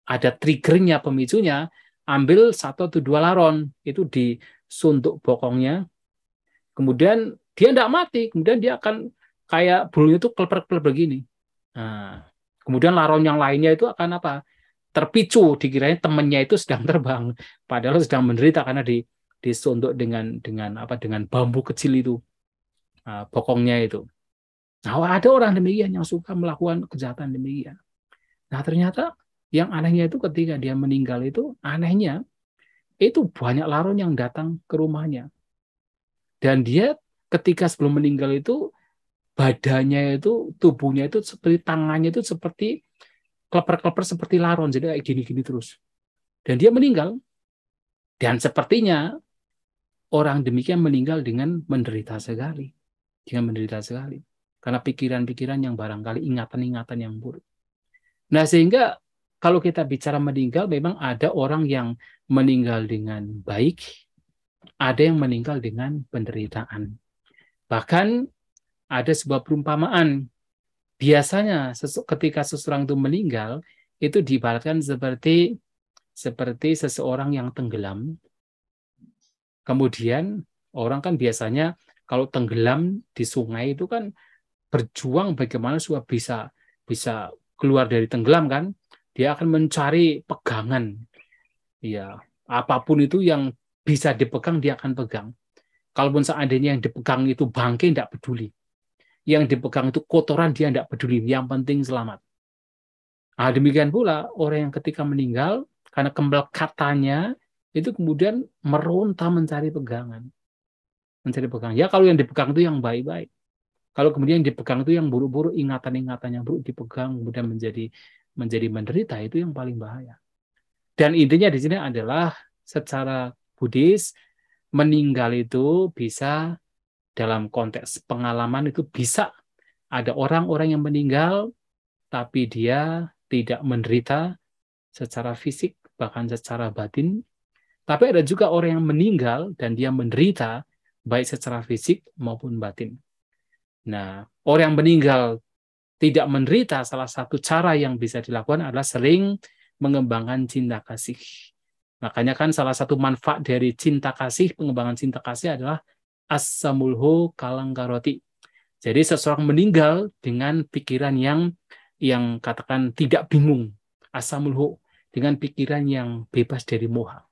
ada triggernya, pemicunya, ambil 1 atau 2 laron, itu disuntuk bokongnya, kemudian dia tidak mati, kemudian dia akan kayak bulunya itu keleper-keleper begini. Nah, kemudian laron yang lainnya itu akan apa? Terpicu, dikiranya temannya itu sedang terbang, padahal sedang menderita karena disuntuk dengan bambu kecil itu, bokongnya itu. Nah, ada orang demikian yang suka melakukan kejahatan demikian. Nah, ternyata yang anehnya itu ketika dia meninggal itu, anehnya itu banyak laron yang datang ke rumahnya. Dan dia ketika sebelum meninggal itu, badannya itu, tubuhnya itu seperti, tangannya itu seperti keleper-keleper seperti laron, jadi kayak gini-gini terus. Dan dia meninggal. Dan sepertinya orang demikian meninggal dengan menderita sekali. Karena pikiran-pikiran yang barangkali ingatan-ingatan yang buruk. Nah, sehingga kalau kita bicara meninggal, memang ada orang yang meninggal dengan baik, ada yang meninggal dengan penderitaan. Bahkan ada sebuah perumpamaan. Biasanya ketika seseorang itu meninggal, itu diibaratkan seperti seseorang yang tenggelam. Kemudian orang kan biasanya kalau tenggelam di sungai itu kan berjuang bagaimana supaya bisa keluar dari tenggelam kan, dia akan mencari pegangan. Ya, apapun itu yang bisa dipegang dia akan pegang. Kalaupun seandainya yang dipegang itu bangkai, tidak peduli. Yang dipegang itu kotoran, dia tidak peduli. Yang penting selamat. Nah, demikian pula orang yang ketika meninggal, karena kemelekatannya, itu kemudian meronta mencari pegangan. Ya, kalau yang dipegang itu yang baik-baik. Kalau kemudian dipegang itu yang buruk-buruk, ingatan-ingatan yang buruk dipegang, kemudian menjadi menderita, itu yang paling bahaya. Dan intinya di sini adalah secara Buddhis, meninggal itu bisa dalam konteks pengalaman itu bisa ada orang-orang yang meninggal, tapi dia tidak menderita secara fisik, bahkan secara batin. Tapi ada juga orang yang meninggal dan dia menderita, baik secara fisik maupun batin. Nah, orang yang meninggal tidak menderita, salah satu cara yang bisa dilakukan adalah sering mengembangkan cinta kasih. Makanya kan salah satu manfaat dari cinta kasih, pengembangan cinta kasih adalah as-samulho kalangkaroti. Jadi seseorang meninggal dengan pikiran yang katakan tidak bingung, asamulhu, dengan pikiran yang bebas dari moha.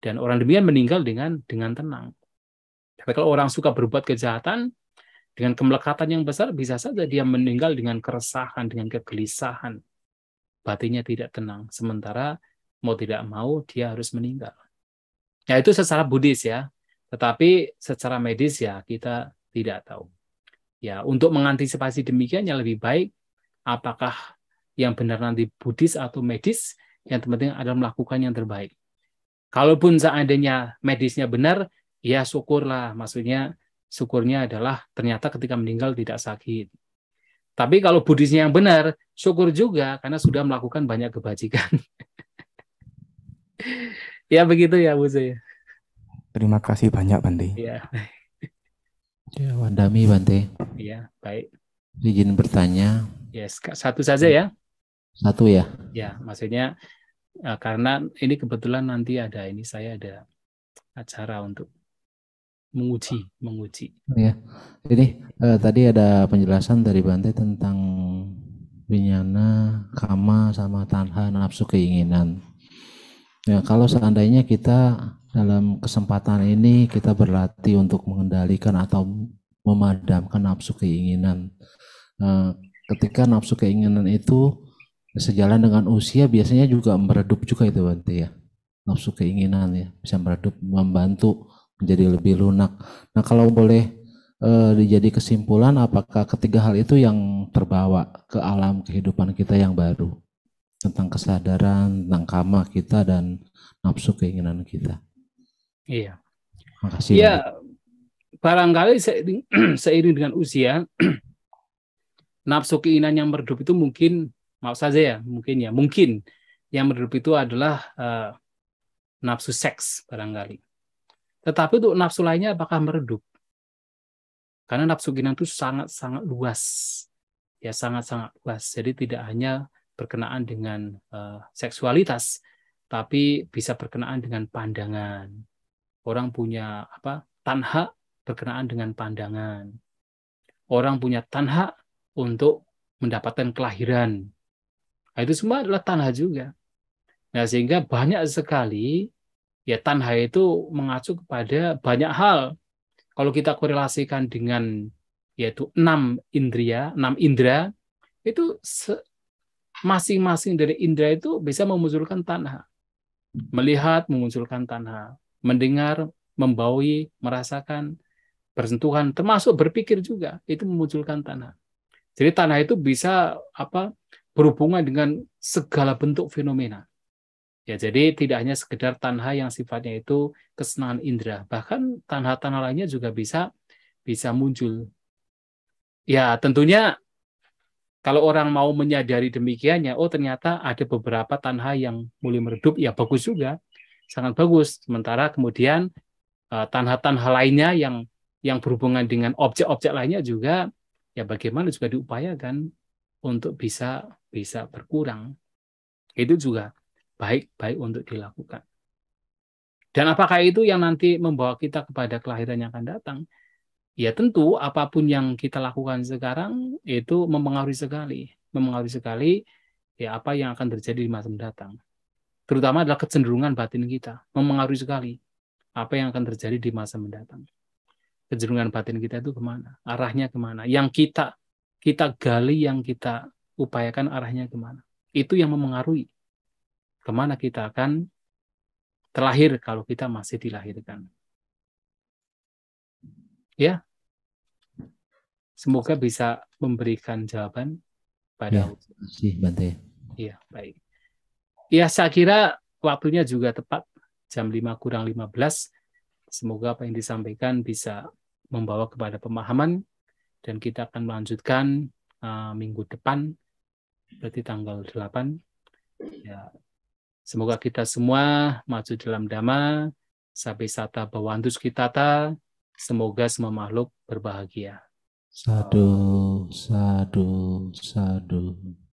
Dan orang demikian meninggal dengan tenang. Tapi kalau orang suka berbuat kejahatan dengan kemelekatan yang besar, bisa saja dia meninggal dengan keresahan, dengan kegelisahan. Batinnya tidak tenang. Sementara mau tidak mau dia harus meninggal. Ya itu secara Buddhis ya. Tetapi secara medis ya kita tidak tahu. Ya, untuk mengantisipasi demikian yang lebih baik apakah yang benar nanti Buddhis atau medis, yang penting adalah melakukan yang terbaik. Kalaupun seandainya medisnya benar, ya syukurlah. Maksudnya syukurnya adalah ternyata ketika meninggal tidak sakit. Tapi kalau Buddhisnya yang benar, syukur juga karena sudah melakukan banyak kebajikan. Ya begitu ya Bu Zee. Terima kasih banyak Bante. Ya, Ya, Wandami Bante, ya baik. izin bertanya. Yes, satu saja ya. Satu ya. Ya, maksudnya karena ini kebetulan nanti saya ada acara untuk menguji. Ya. Ini tadi ada penjelasan dari Bante tentang winyana, kama, sama tanha, nafsu keinginan. Ya, kalau seandainya kita dalam kesempatan ini kita berlatih untuk mengendalikan atau memadamkan nafsu keinginan. Ketika nafsu keinginan itu sejalan dengan usia, biasanya juga meredup juga itu Bante ya. Nafsu keinginan ya bisa meredup, membantu menjadi lebih lunak. Nah kalau boleh dijadi kesimpulan, apakah ketiga hal itu yang terbawa ke alam kehidupan kita yang baru, tentang kesadaran, tentang kama kita dan nafsu keinginan kita? Iya. Makasih. Ya, barangkali seiring dengan usia, nafsu keinginan yang meredup itu mungkin, maaf saja ya, mungkin yang meredup itu adalah nafsu seks barangkali. Tetapi untuk nafsu lainnya apakah meredup? Karena nafsu keinginan itu sangat-sangat luas. Ya, sangat-sangat luas. Jadi tidak hanya berkenaan dengan seksualitas, tapi bisa berkenaan dengan pandangan. Orang punya tanha berkenaan dengan pandangan. Orang punya tanha untuk mendapatkan kelahiran. Nah, itu semua adalah tanha juga. Nah, sehingga banyak sekali ya tanha itu mengacu kepada banyak hal. Kalau kita korelasikan dengan yaitu 6 indera, itu masing-masing dari indera itu bisa memunculkan tanha. Melihat memunculkan tanha, mendengar, membaui, merasakan, bersentuhan, termasuk berpikir juga itu memunculkan tanha. Jadi tanha itu bisa berhubungan dengan segala bentuk fenomena. Ya, jadi tidak hanya sekedar tanha yang sifatnya itu kesenangan indera, bahkan tanha-tanha lainnya juga bisa muncul. Ya, tentunya kalau orang mau menyadari demikiannya, oh ternyata ada beberapa tanha yang mulai meredup, ya bagus juga, sangat bagus. Sementara kemudian tanha-tanha lainnya yang berhubungan dengan objek-objek lainnya juga, ya bagaimana juga diupayakan untuk bisa berkurang. Itu juga baik untuk dilakukan. Dan apakah itu yang nanti membawa kita kepada kelahiran yang akan datang? Ya tentu apapun yang kita lakukan sekarang itu mempengaruhi sekali ya apa yang akan terjadi di masa mendatang. Terutama adalah kecenderungan batin kita, mempengaruhi sekali apa yang akan terjadi di masa mendatang. Kecenderungan batin kita itu kemana? Arahnya kemana? Yang kita gali, yang kita upayakan arahnya kemana? Itu yang mempengaruhi kemana kita akan terlahir kalau kita masih dilahirkan. Ya, semoga bisa memberikan jawaban pada Terima kasih Bante. Iya, baik. Ya, saya kira waktunya juga tepat, jam 5:15. Semoga apa yang disampaikan bisa membawa kepada pemahaman, dan kita akan melanjutkan minggu depan, berarti tanggal 8. Ya, semoga kita semua maju dalam Dhamma, sampai sata bawantus kitata, semoga semua makhluk berbahagia. Sadu, sadu, sadu.